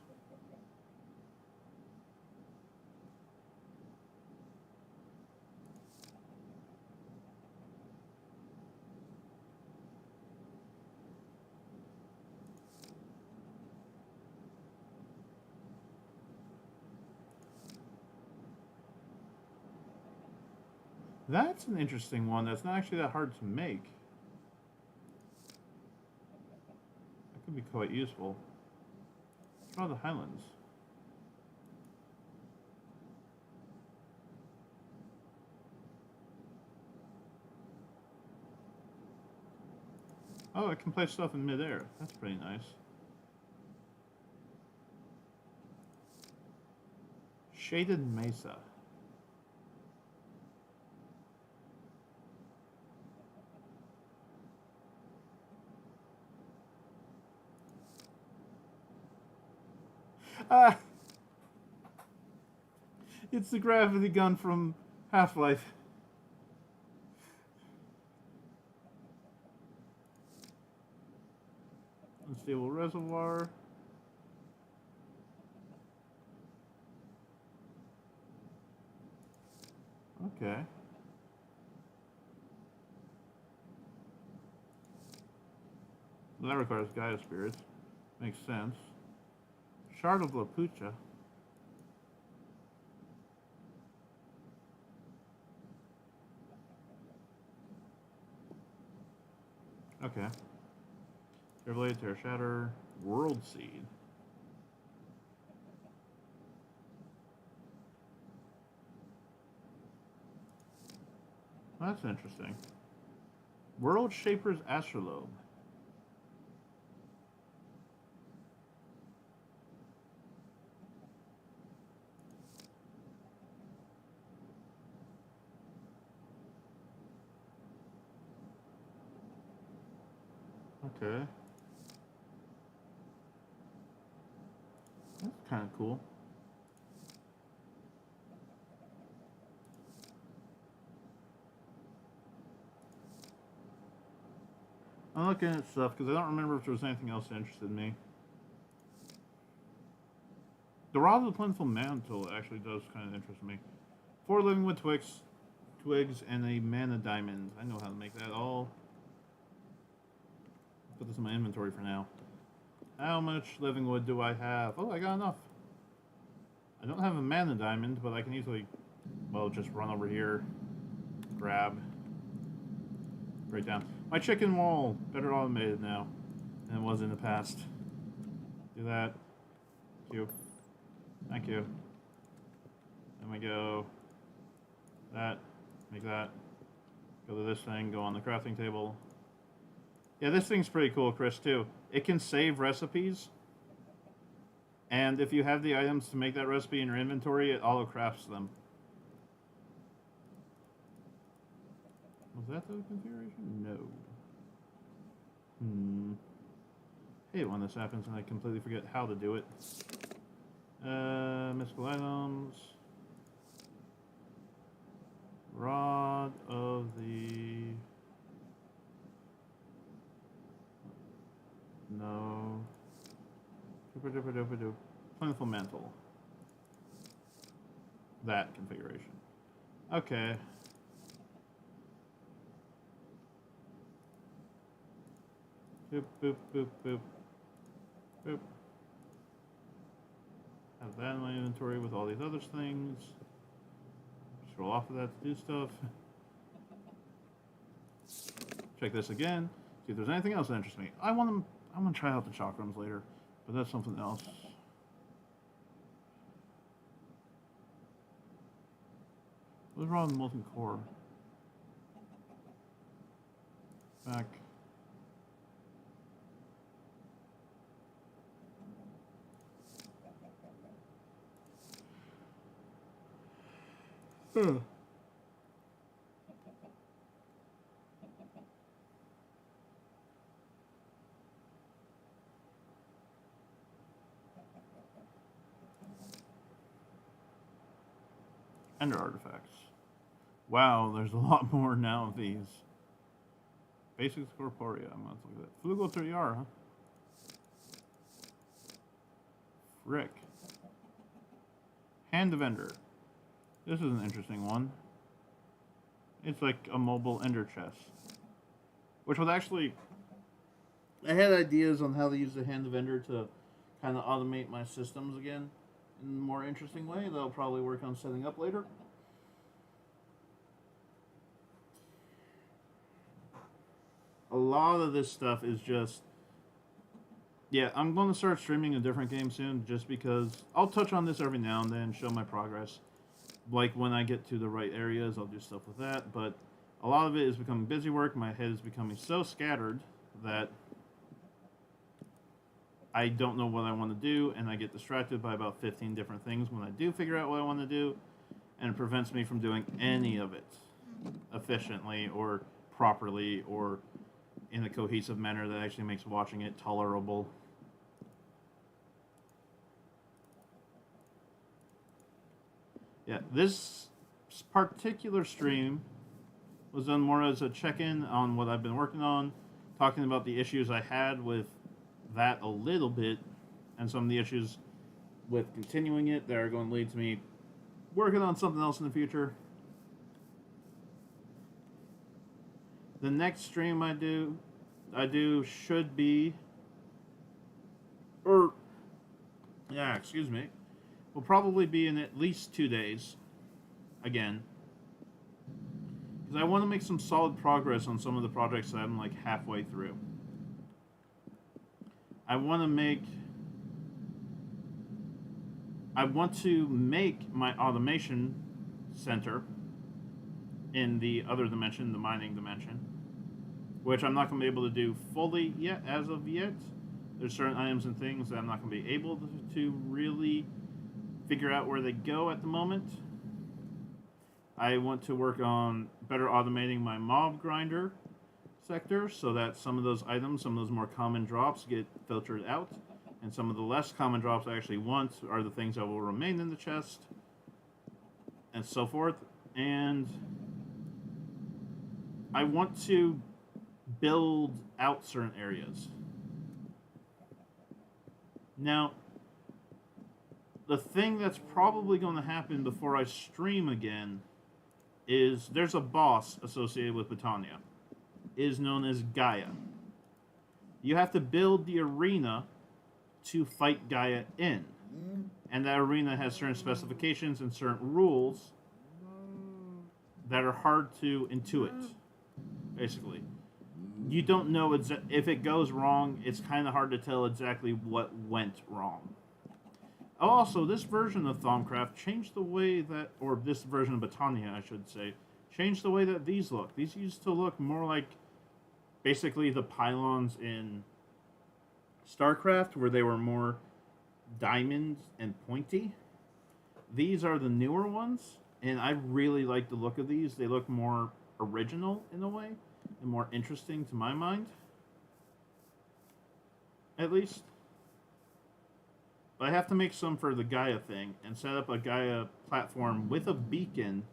That's an interesting one. That's not actually that hard to make. That could be quite useful. Try the Highlands. Oh, it can place stuff in midair. That's pretty nice. Shaded Mesa. It's the gravity gun from Half-Life. Unstable reservoir. Okay. Well, that requires Gaia spirits. Makes sense. Shard of Lapucha. Okay. Tear Blade, Tear Shatter, World Seed. That's interesting. World Shaper's Astrolabe. Okay. That's kind of cool. I'm looking at stuff because I don't remember if there was anything else that interested me. The Rod of the Plentiful Mantle actually does kind of interest me. 4 living wood twigs, and a mana diamond. I know how to make that all. Put this in my inventory for now. How much living wood do I have? Oh, I got enough. I don't have a mana diamond, but I can easily, well, just run over here, grab, break down. My chicken wall, better automated now than it was in the past. Do that. Thank you. Thank you. Then we go that, make that, go to this thing, go on the crafting table. Yeah, this thing's pretty cool, Chris, too. It can save recipes, and if you have the items to make that recipe in your inventory, it auto-crafts them. Was that the configuration? No. I hate when this happens and I completely forget how to do it. Mystical items. Rod of the... No. Plentiful Mantle. That configuration. Okay. Boop, boop, boop, boop. Boop. Have that in my inventory with all these other things. Scroll off of that to do stuff. Check this again. See if there's anything else that interests me. I want to try out the chakrams later, but that's something else. What's wrong with molten core? Back. Ender artifacts. Wow, there's a lot more now of these. Basics Corporea. I'm going to look at that. Flugel 3R, huh? Frick. Hand of Ender. This is an interesting one. It's like a mobile Ender chest. Which would actually... I had ideas on how to use the Hand of Ender to kind of automate my systems again in a more interesting way that I'll probably work on setting up later. A lot of this stuff is just... Yeah, I'm going to start streaming a different game soon just because I'll touch on this every now and then, show my progress. Like when I get to the right areas, I'll do stuff with that. But a lot of it is becoming busy work. My head is becoming so scattered that I don't know what I want to do, and I get distracted by about 15 different things when I do figure out what I want to do, and it prevents me from doing any of it efficiently or properly or in a cohesive manner that actually makes watching it tolerable. Yeah, this particular stream was done more as a check-in on what I've been working on, talking about the issues I had with that a little bit, and some of the issues with continuing it that are going to lead to me working on something else in the future. The next stream I do should be or yeah, excuse me, will probably be in at least 2 days again, because I want to make some solid progress on some of the projects that I'm like halfway through. I want to make I want to make my automation center in the other dimension, the mining dimension, which I'm not going to be able to do fully yet as of yet. There's certain items and things that I'm not going to be able to really figure out where they go at the moment. I want to work on better automating my mob grinder sector so that some of those items, some of those more common drops get filtered out, and some of the less common drops I actually want are the things that will remain in the chest, and so forth. And I want to build out certain areas. Now, the thing that's probably going to happen before I stream again is there's a boss associated with Botania. It is known as Gaia. You have to build the arena to fight Gaia in. And that arena has certain specifications and certain rules that are hard to intuit, basically. You don't know if it goes wrong, it's kind of hard to tell exactly what went wrong. Also, this version of Thaumcraft changed the way that, or this version of Botania, I should say, changed the way that these look. These used to look more like basically the pylons in StarCraft, where they were more diamond and pointy. These are the newer ones, and I really like the look of these. They look more original in a way, and more interesting to my mind, at least. But I have to make some for the Gaia thing and set up a Gaia platform with a beacon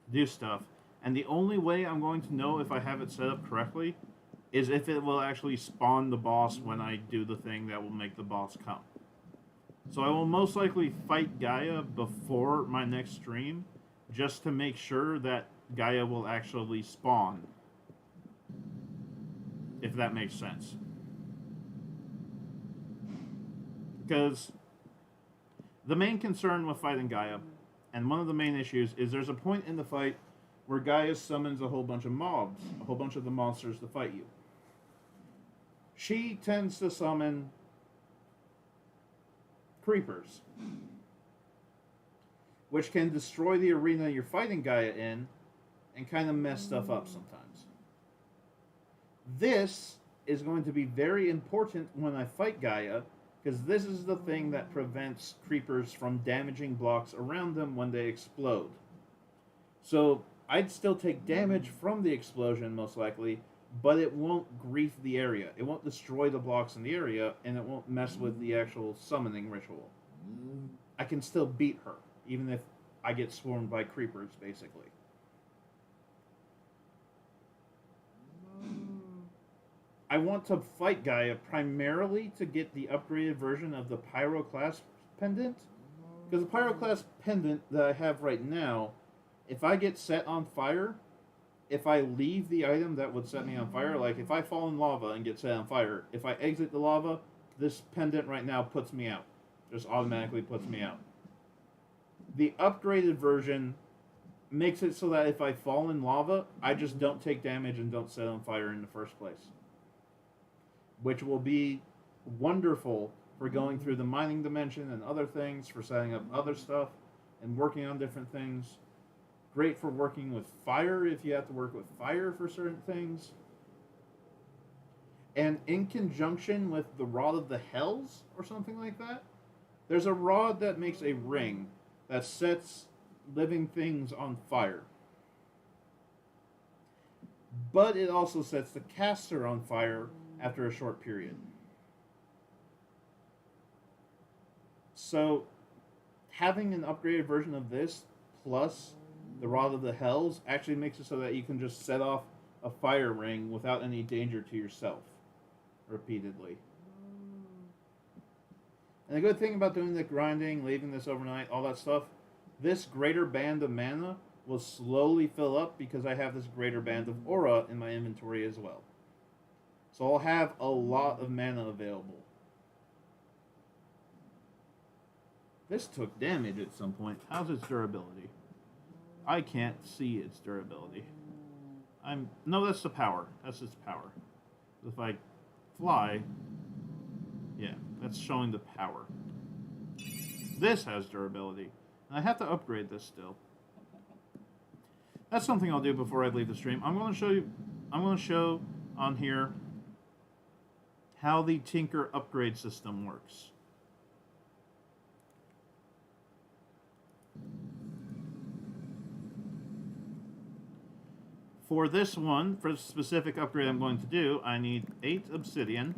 to do stuff. And the only way I'm going to know if I have it set up correctly is if it will actually spawn the boss when I do the thing that will make the boss come. So I will most likely fight Gaia before my next stream, just to make sure that Gaia will actually spawn. If that makes sense. Because the main concern with fighting Gaia, and one of the main issues, is there's a point in the fight where Gaia summons a whole bunch of mobs, a whole bunch of the monsters to fight you. She tends to summon creepers, which can destroy the arena you're fighting Gaia in and kind of mess stuff up sometimes. This is going to be very important when I fight Gaia, because this is the thing that prevents creepers from damaging blocks around them when they explode. So I'd still take damage from the explosion, most likely, but it won't grief the area. It won't destroy the blocks in the area, and it won't mess with the actual summoning ritual. I can still beat her, even if I get swarmed by creepers, basically. I want to fight Gaia primarily to get the upgraded version of the Pyroclast pendant. Because the Pyroclast pendant that I have right now, if I get set on fire, if I leave the item that would set me on fire, like if I fall in lava and get set on fire, if I exit the lava, this pendant right now puts me out. Just automatically puts me out. The upgraded version makes it so that if I fall in lava, I just don't take damage and don't set on fire in the first place. Which will be wonderful for going through the mining dimension and other things, for setting up other stuff and working on different things. Great for working with fire if you have to work with fire for certain things. And in conjunction with the Rod of the Hells or something like that, there's a rod that makes a ring that sets living things on fire. But it also sets the caster on fire after a short period. So having an upgraded version of this plus the Rod of the Hells actually makes it so that you can just set off a fire ring without any danger to yourself repeatedly. And the good thing about doing the grinding, leaving this overnight, all that stuff, this greater band of mana will slowly fill up because I have this greater band of aura in my inventory as well. So I'll have a lot of mana available. This took damage at some point. How's its durability? I can't see its durability. No, that's the power. That's its power. If I fly, yeah, that's showing the power. This has durability. And I have to upgrade this still. That's something I'll do before I leave the stream. I'm going to show on here how the Tinker upgrade system works. For this one, for the specific upgrade I'm going to do, I need 8 obsidian.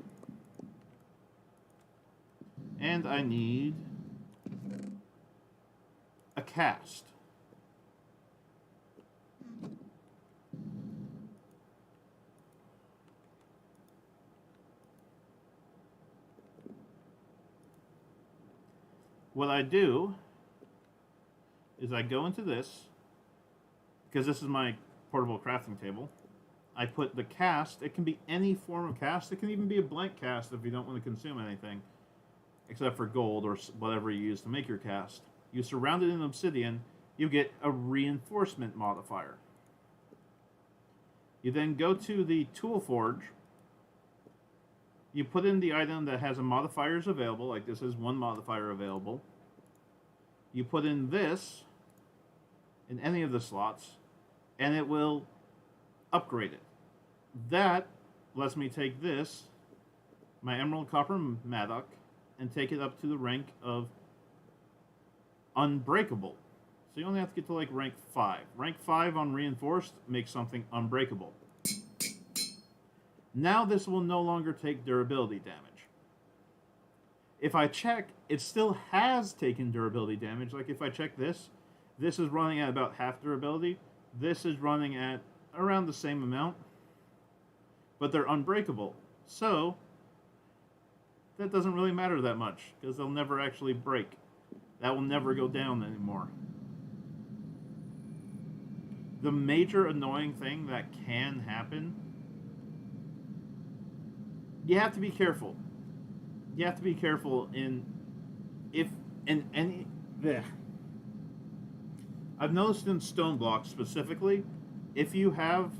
And I need a cast. What I do is I go into this, because this is my portable crafting table. I put the cast. It can be any form of cast. It can even be a blank cast if you don't want to consume anything, except for gold or whatever you use to make your cast. You surround it in obsidian, you get a reinforcement modifier. You then go to the tool forge. You put in the item that has a modifiers available, like this is one modifier available. You put in this in any of the slots, and it will upgrade it. That lets me take this, my Emerald Copper Maddock, and take it up to the rank of Unbreakable. So you only have to get to like rank 5. Rank 5 on Reinforced makes something unbreakable. Now this will no longer take durability damage. If I check, it still has taken durability damage. Like if I check this, this is running at about half durability. This is running at around the same amount. But they're unbreakable. So that doesn't really matter that much, because they'll never actually break. That will never go down anymore. The major annoying thing that can happen, you have to be careful. You have to be careful I've noticed in Stoneblock specifically, if you have,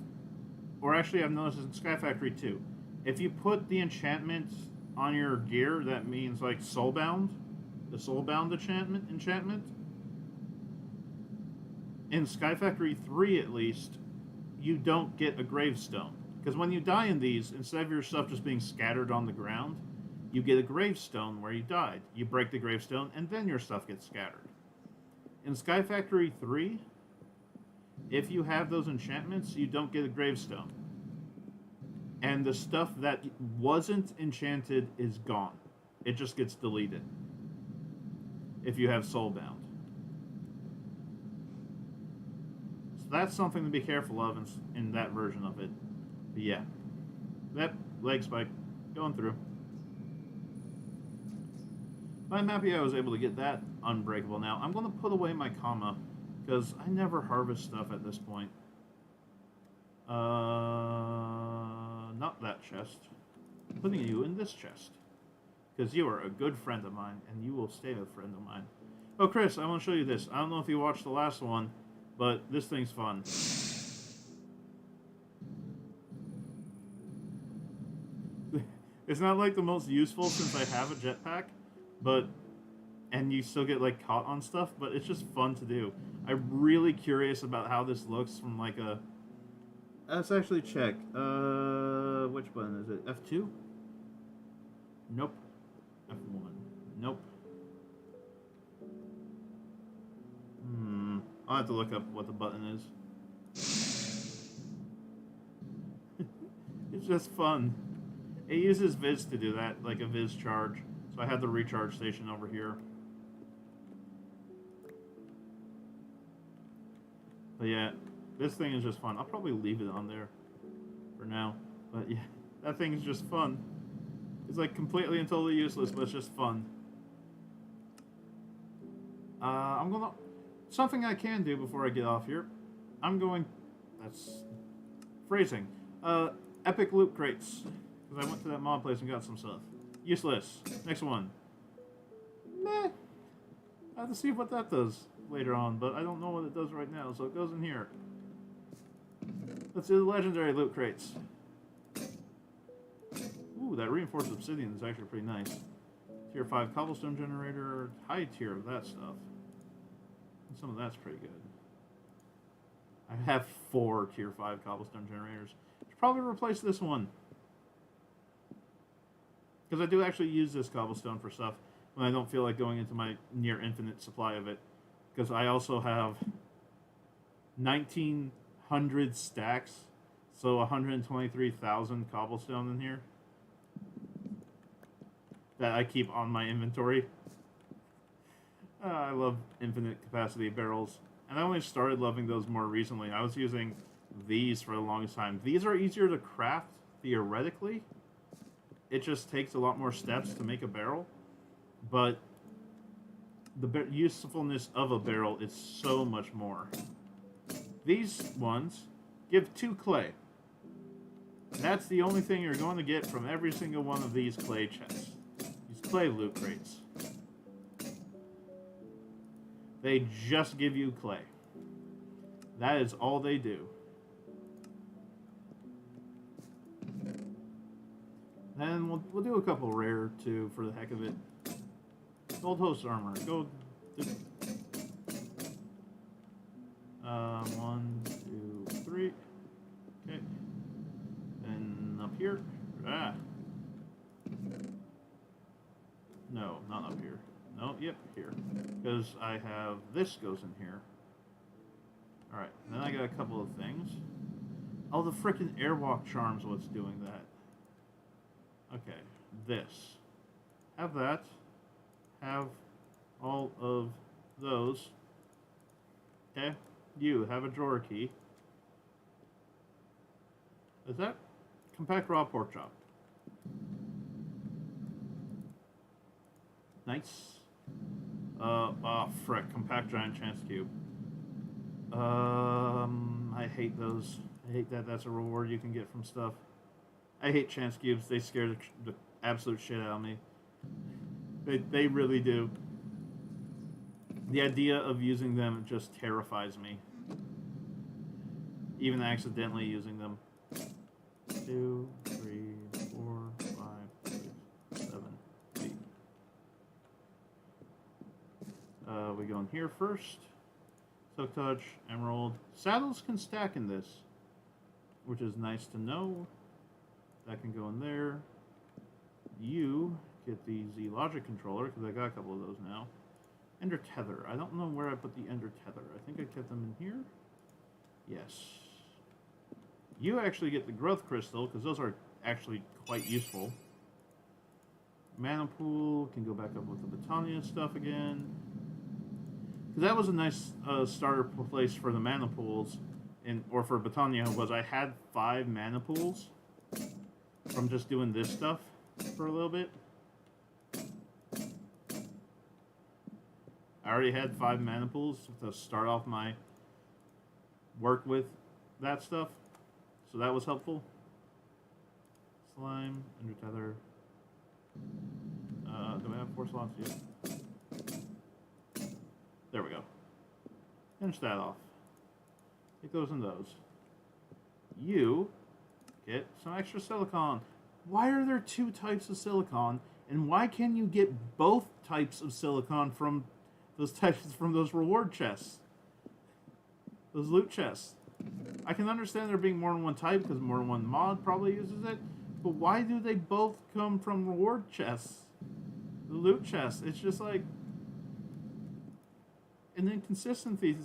or actually I've noticed in Sky Factory too, if you put the enchantment on your gear, that means like Soulbound, the Soulbound enchantment. In Sky Factory 3 at least, you don't get a gravestone. Because when you die in these, instead of your stuff just being scattered on the ground, you get a gravestone where you died. You break the gravestone, and then your stuff gets scattered. In Sky Factory 3, if you have those enchantments, you don't get a gravestone. And the stuff that wasn't enchanted is gone. It just gets deleted if you have Soulbound. So that's something to be careful of in that version of it. But yeah, that leg spike going through. But I'm happy I was able to get that unbreakable now. I'm going to put away my comma, because I never harvest stuff at this point. Not that chest. I'm putting you in this chest, because you are a good friend of mine, and you will stay a friend of mine. Oh, Chris, I want to show you this. I don't know if you watched the last one, but this thing's fun. It's not like the most useful since I have a jetpack, and you still get like caught on stuff, but it's just fun to do. I'm really curious about how this looks from like a... Let's actually check. Which button is it? F2? Nope. F1. Nope. I'll have to look up what the button is. It's just fun. It uses Viz to do that, like a Viz charge. So I have the recharge station over here. But yeah, this thing is just fun. I'll probably leave it on there for now. But yeah, that thing is just fun. It's like completely and totally useless, but it's just fun. I'm gonna... Something I can do before I get off here. That's... Phrasing. Epic loot crates. Because I went to that mod place and got some stuff. Useless. Next one. Meh. I have to see what that does later on, but I don't know what it does right now, so it goes in here. Let's do the legendary loot crates. Ooh, that reinforced obsidian is actually pretty nice. Tier 5 cobblestone generator, high tier of that stuff. And some of that's pretty good. I have 4 tier 5 cobblestone generators. Should probably replace this one. Because I do actually use this cobblestone for stuff when I don't feel like going into my near infinite supply of it. Because I also have 1,900 stacks, so 123,000 cobblestone in here that I keep on my inventory. I love infinite capacity barrels. And I only started loving those more recently. I was using these for the longest time. These are easier to craft, theoretically. It just takes a lot more steps to make a barrel. But the usefulness of a barrel is so much more. These ones give 2 clay. That's the only thing you're going to get from every single one of these clay chests. These clay loot crates. They just give you clay. That is all they do. Then we'll do a couple rare too for the heck of it. Gold host armor. Go. 1, 2, 3. Okay. And up here. Ah. No, not up here. No, yep, here. Because I have this goes in here. Alright, then I got a couple of things. Oh, the frickin' airwalk charm's what's doing that. Okay, this. Have that. Have all of those. Okay, you have a drawer key. Is that compact raw pork chop? Nice. Oh, frick. Compact giant chance cube. I hate those. I hate that that's a reward you can get from stuff. I hate chance cubes. They scare the absolute shit out of me. They really do. The idea of using them just terrifies me. Even accidentally using them. 2, 3, 4, 5, 6, 7, 8. We go in here first. Silk touch, emerald. Saddles can stack in this, which is nice to know. That can go in there. You get the Z Logic controller, because I got a couple of those now. Ender tether. I don't know where I put the ender tether. I think I kept them in here. Yes. You actually get the growth crystal, because those are actually quite useful. Mana pool. Can go back up with the Britannia stuff again. Because that was a nice starter place for the mana pools, or for Britannia, was I had 5 mana pools from just doing this stuff for a little bit. I already had 5 mana pools to start off my work with that stuff, so that was helpful. Slime, Ender tether. Do I have 4 slots yet? There we go. Finish that off. It goes in those. You get some extra silicon. Why are there 2 types of silicon, and why can you get both types of silicon from those reward chests? Those loot chests. I can understand there being more than one type because more than one mod probably uses it, but why do they both come from reward chests? The loot chests. It's just like an inconsistency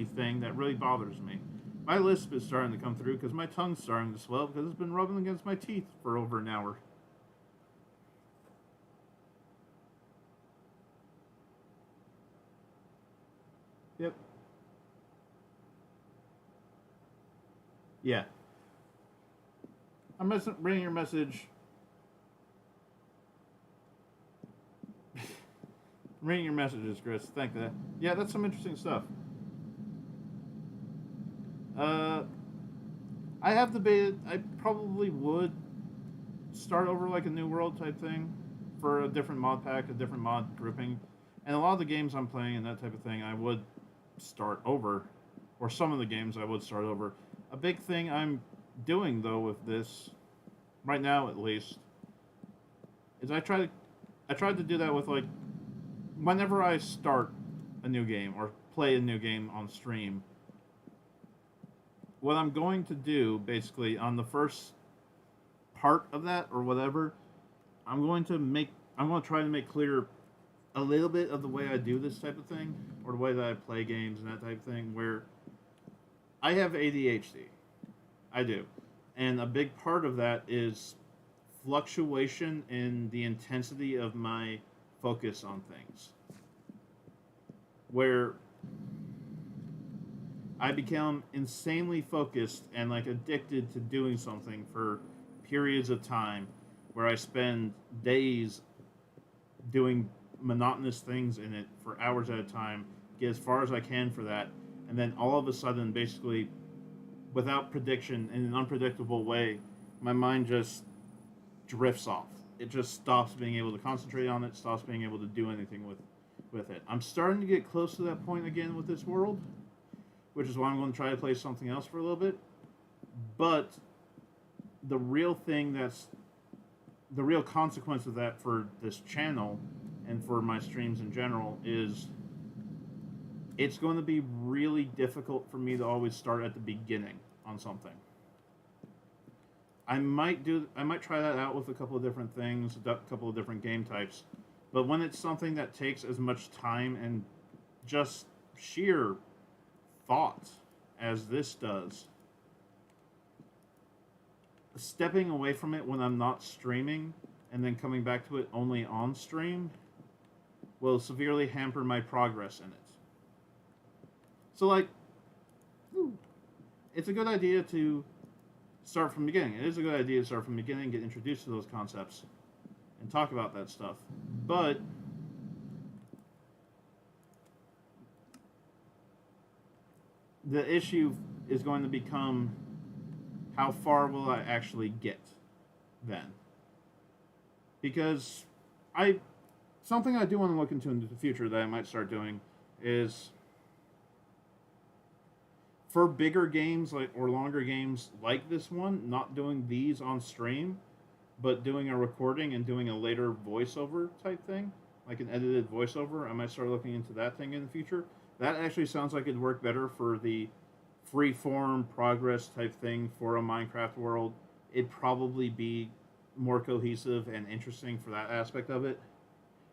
thing that really bothers me. My lisp is starting to come through because my tongue's starting to swell because it's been rubbing against my teeth for over an hour. Yep. Yeah. I'm bringing your message. Reading your messages, Chris. Thank you. Yeah, that's some interesting stuff. I have debated. I probably would start over like a new world type thing for a different mod pack, a different mod grouping. And a lot of the games I'm playing and that type of thing, I would start over, or some of the games I would start over. A big thing I'm doing though with this, right now at least, is I tried to do that with like whenever I start a new game or play a new game on stream. What I'm going to do basically on the first part of that or whatever, I'm going to try to make clear a little bit of the way I do this type of thing or the way that I play games and that type of thing where I have ADHD. I do. And a big part of that is fluctuation in the intensity of my focus on things. Where I become insanely focused and like addicted to doing something for periods of time where I spend days doing monotonous things in it for hours at a time, get as far as I can for that, and then all of a sudden, basically, without prediction, in an unpredictable way, my mind just drifts off. It just stops being able to concentrate on it, stops being able to do anything with it. I'm starting to get close to that point again with this world, which is why I'm going to try to play something else for a little bit. But the real thing the real consequence of that for this channel and for my streams in general is it's going to be really difficult for me to always start at the beginning on something. I might try that out with a couple of different things, a couple of different game types. But when it's something that takes as much time and just sheer thought as this does, stepping away from it when I'm not streaming and then coming back to it only on stream will severely hamper my progress in it. So, like, it's a good idea to start from the beginning. It is a good idea to start from the beginning, get introduced to those concepts, and talk about that stuff. But the issue is going to become how far will I actually get then? Because something I do want to look into in the future that I might start doing is for bigger games or longer games like this one, not doing these on stream, but doing a recording and doing a later voiceover type thing, like an edited voiceover. I might start looking into that thing in the future. That actually sounds like it'd work better for the free-form progress type thing for a Minecraft world. It'd probably be more cohesive and interesting for that aspect of it.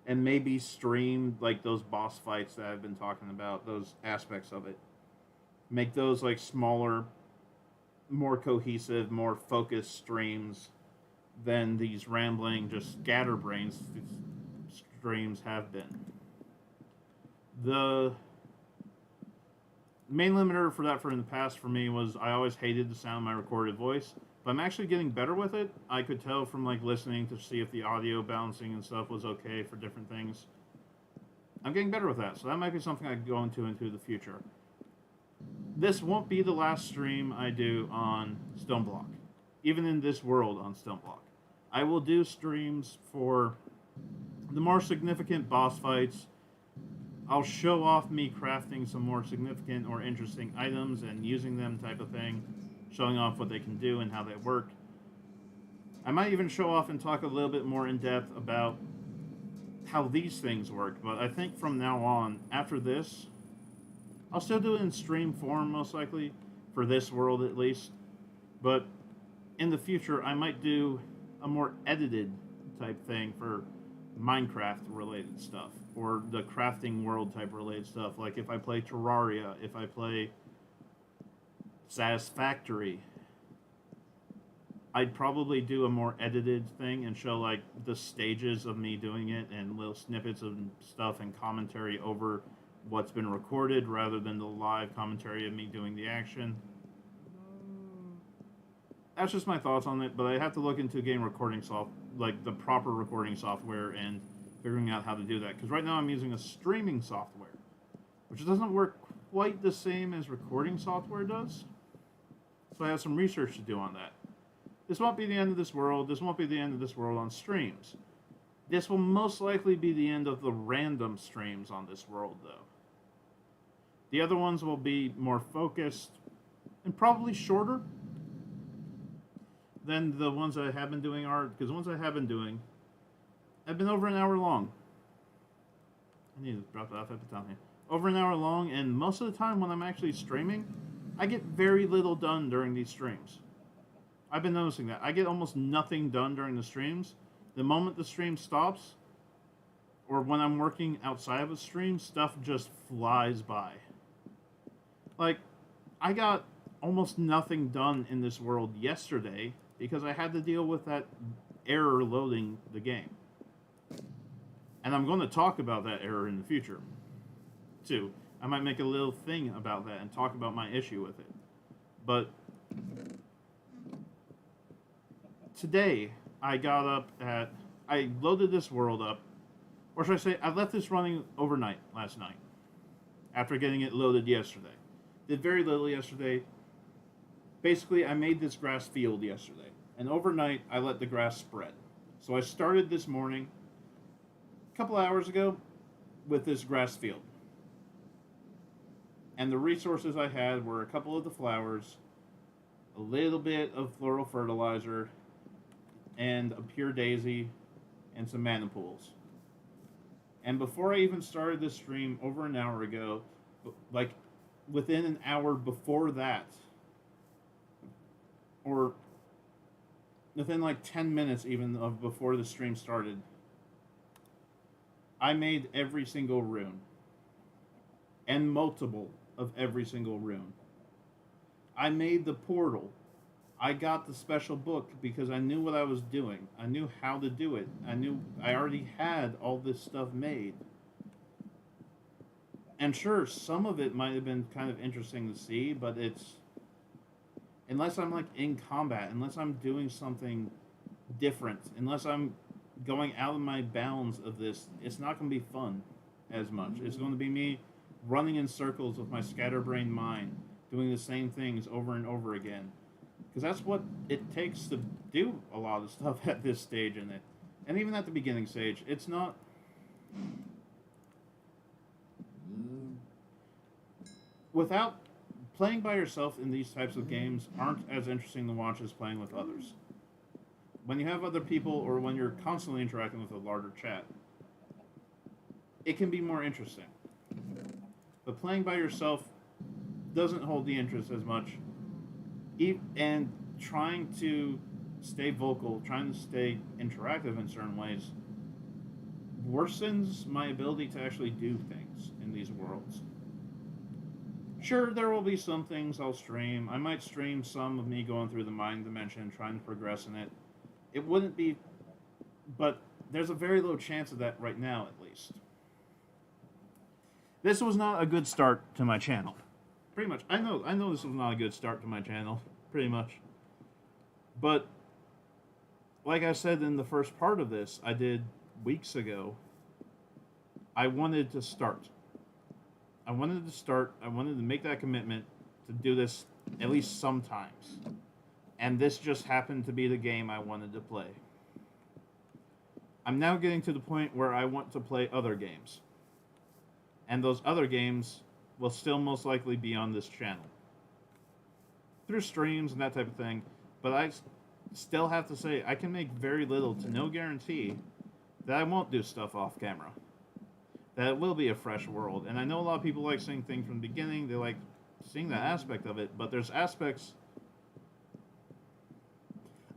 And maybe stream like those boss fights that I've been talking about, those aspects of it. Make those like smaller, more cohesive, more focused streams than these rambling, just scatterbrained streams have been. The main limiter for that in the past for me was I always hated the sound of my recorded voice, but I'm actually getting better with it. I could tell from like listening to see if the audio balancing and stuff was okay for different things. I'm getting better with that, so that might be something I could go into the future. This won't be the last stream I do on Stoneblock, even in this world on Stoneblock. I will do streams for the more significant boss fights. I'll show off me crafting some more significant or interesting items and using them type of thing, showing off what they can do and how they work. I might even show off and talk a little bit more in depth about how these things work, but I think from now on, after this, I'll still do it in stream form most likely, for this world at least, but in the future I might do a more edited type thing for Minecraft related stuff, or the crafting world type related stuff, like if I play Terraria, if I play Satisfactory, I'd probably do a more edited thing and show like the stages of me doing it and little snippets of stuff and commentary over what's been recorded rather than the live commentary of me doing the action. That's just my thoughts on it, but I have to look into game recording like the proper recording software and figuring out how to do that. Because right now I'm using a streaming software, which doesn't work quite the same as recording software does. So I have some research to do on that. This won't be the end of this world. This won't be the end of this world on streams. This will most likely be the end of the random streams on this world, though. The other ones will be more focused and probably shorter than the ones I have been doing are, because the ones I have been doing have been over an hour long. I need to drop that off at the top here. Over an hour long, and most of the time when I'm actually streaming, I get very little done during these streams. I've been noticing that. I get almost nothing done during the streams. The moment the stream stops, or when I'm working outside of a stream, stuff just flies by. Like, I got almost nothing done in this world yesterday because I had to deal with that error loading the game. And I'm going to talk about that error in the future, too. I might make a little thing about that and talk about my issue with it. But today, I loaded this world up, or should I say, I left this running overnight last night, after getting it loaded yesterday. Did very little yesterday. Basically, I made this grass field yesterday, and overnight, I let the grass spread. So I started this morning, a couple hours ago, with this grass field. And the resources I had were a couple of the flowers, a little bit of floral fertilizer, and a pure daisy, and some mana pools. And before I even started this stream over an hour ago, like within an hour before that, or within like 10 minutes even of before the stream started, I made every single rune. And multiple of every single rune. I made the portal. I got the special book because I knew what I was doing. I knew how to do it. I already had all this stuff made. And sure, some of it might have been kind of interesting to see, but unless I'm like in combat, unless I'm doing something different, unless I'm going out of my bounds of this, it's not going to be fun as much. It's going to be me running in circles with my scatterbrained mind, doing the same things over and over again. Because that's what it takes to do a lot of stuff at this stage in it. And even at the beginning stage, it's not... Without... Playing by yourself in these types of games aren't as interesting to watch as playing with others. When you have other people, or when you're constantly interacting with a larger chat, it can be more interesting. But playing by yourself doesn't hold the interest as much. And trying to stay vocal, trying to stay interactive in certain ways, worsens my ability to actually do things in these worlds. Sure, there will be some things I'll stream. I might stream some of me going through the mind dimension, trying to progress in it. It wouldn't be... But there's a very low chance of that right now, at least. This was not a good start to my channel. Pretty much. I know this was not a good start to my channel. Pretty much. But, like I said in the first part of this, I did weeks ago, I wanted to start. I wanted to make that commitment to do this at least sometimes. And this just happened to be the game I wanted to play. I'm now getting to the point where I want to play other games. And those other games will still most likely be on this channel. Through streams and that type of thing. But I still have to say, I can make very little to no guarantee that I won't do stuff off camera. That it will be a fresh world. And I know a lot of people like seeing things from the beginning. They like seeing that aspect of it. But there's aspects...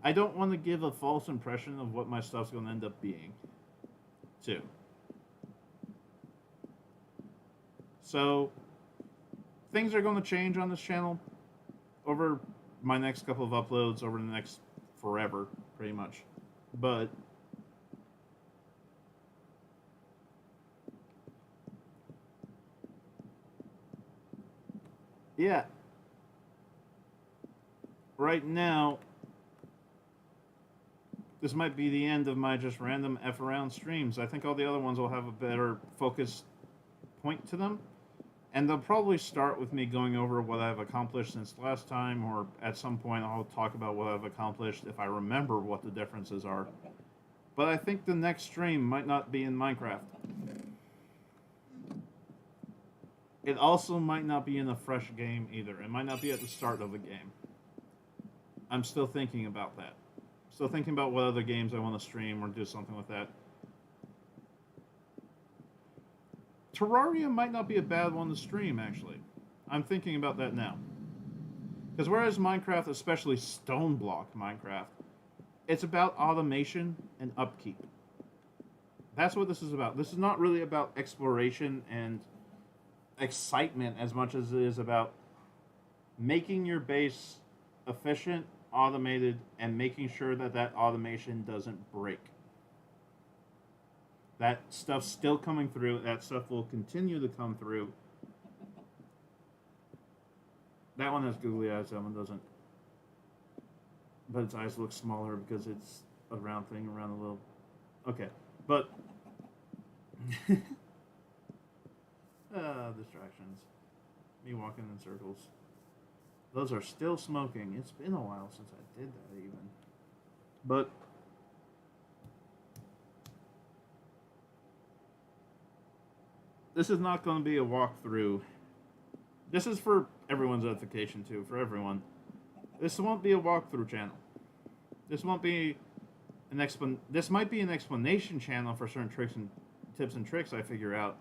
I don't want to give a false impression of what my stuff's going to end up being, too. So, things are going to change on this channel over my next couple of uploads, over the next forever, pretty much. But yeah, right now, this might be the end of my just random F around streams. I think all the other ones will have a better focus point to them. And they'll probably start with me going over what I've accomplished since last time, or at some point I'll talk about what I've accomplished if I remember what the differences are. But I think the next stream might not be in Minecraft. It also might not be in a fresh game either. It might not be at the start of the game. I'm still thinking about that. Still thinking about what other games I want to stream or do something with that. Terraria might not be a bad one to stream, actually. I'm thinking about that now. Because whereas Minecraft, especially Stoneblock Minecraft, it's about automation and upkeep. That's what this is about. This is not really about exploration and excitement as much as it is about making your base efficient, automated, and making sure that that automation doesn't break. That stuff's still coming through. That stuff will continue to come through. That one has googly eyes. That one doesn't. But its eyes look smaller because it's a round thing around a little... Okay. But... distractions. Me walking in circles. Those are still smoking. It's been a while since I did that even. But... this is not going to be a walkthrough. This is for everyone's edification too, for everyone. This won't be a walkthrough channel. This won't be this might be an explanation channel for certain tricks and tips and tricks I figure out,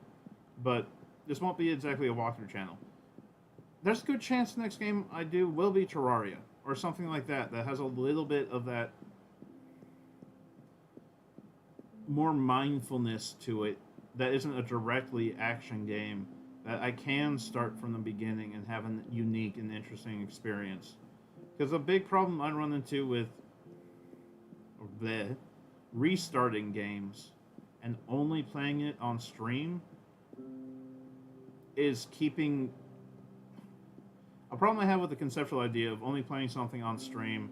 but this won't be exactly a walkthrough channel. There's a good chance the next game I do will be Terraria or something like that that has a little bit of that more mindfulness to it. That isn't a directly action game, that I can start from the beginning and have a unique and interesting experience. Because a big problem I run into with restarting games and only playing it on stream is keeping... a problem I have with the conceptual idea of only playing something on stream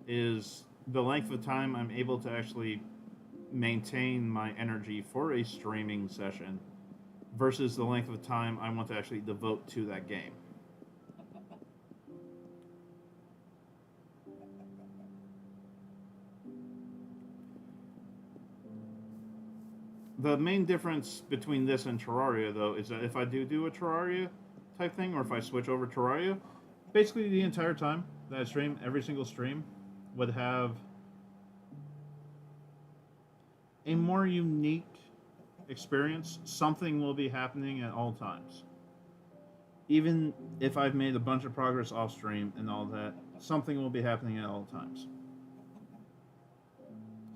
is the length of time I'm able to actually maintain my energy for a streaming session versus the length of time I want to actually devote to that game. The main difference between this and Terraria, though, is that if I do a Terraria type thing, or if I switch over Terraria, basically the entire time that I stream, every single stream would have a more unique experience. Something will be happening at all times. Even if I've made a bunch of progress off stream and all that, something will be happening at all times.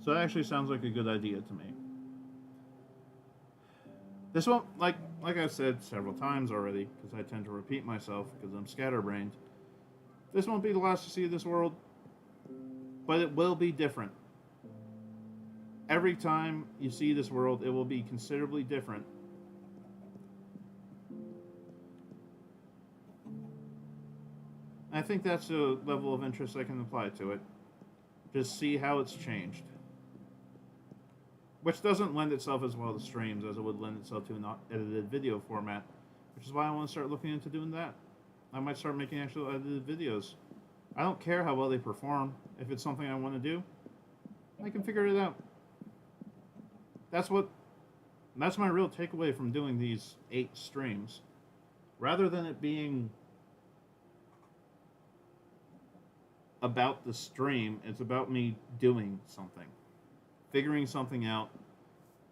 So it actually sounds like a good idea to me. This won't, like I've said several times already, because I tend to repeat myself because I'm scatterbrained, this won't be the last to see this world, but it will be different. Every time you see this world, it will be considerably different. I think that's a level of interest I can apply to it. Just see how it's changed. Which doesn't lend itself as well to streams as it would lend itself to an edited video format. Which is why I want to start looking into doing that. I might start making actual edited videos. I don't care how well they perform. If it's something I want to do, I can figure it out. That's my real takeaway from doing these 8 streams. Rather than it being about the stream, it's about me doing something. Figuring something out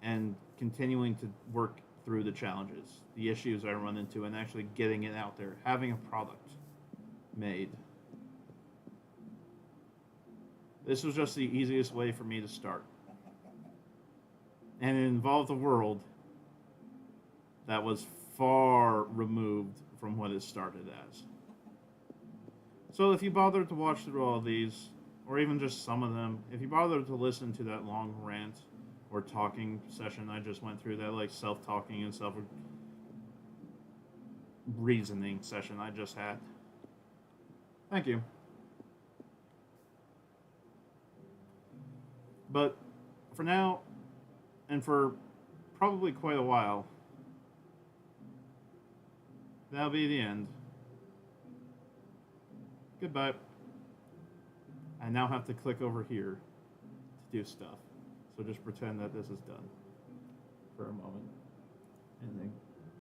and continuing to work through the challenges, the issues I run into, and actually getting it out there, having a product made. This was just the easiest way for me to start. And it involved a world that was far removed from what it started as. So if you bothered to watch through all of these, or even just some of them, if you bothered to listen to that long rant or talking session I just went through, that like self-talking and self-reasoning session I just had, thank you. But for now, and for probably quite a while, That'll be the end. Goodbye. I now have to click over here to do stuff. So just pretend that this is done for a moment.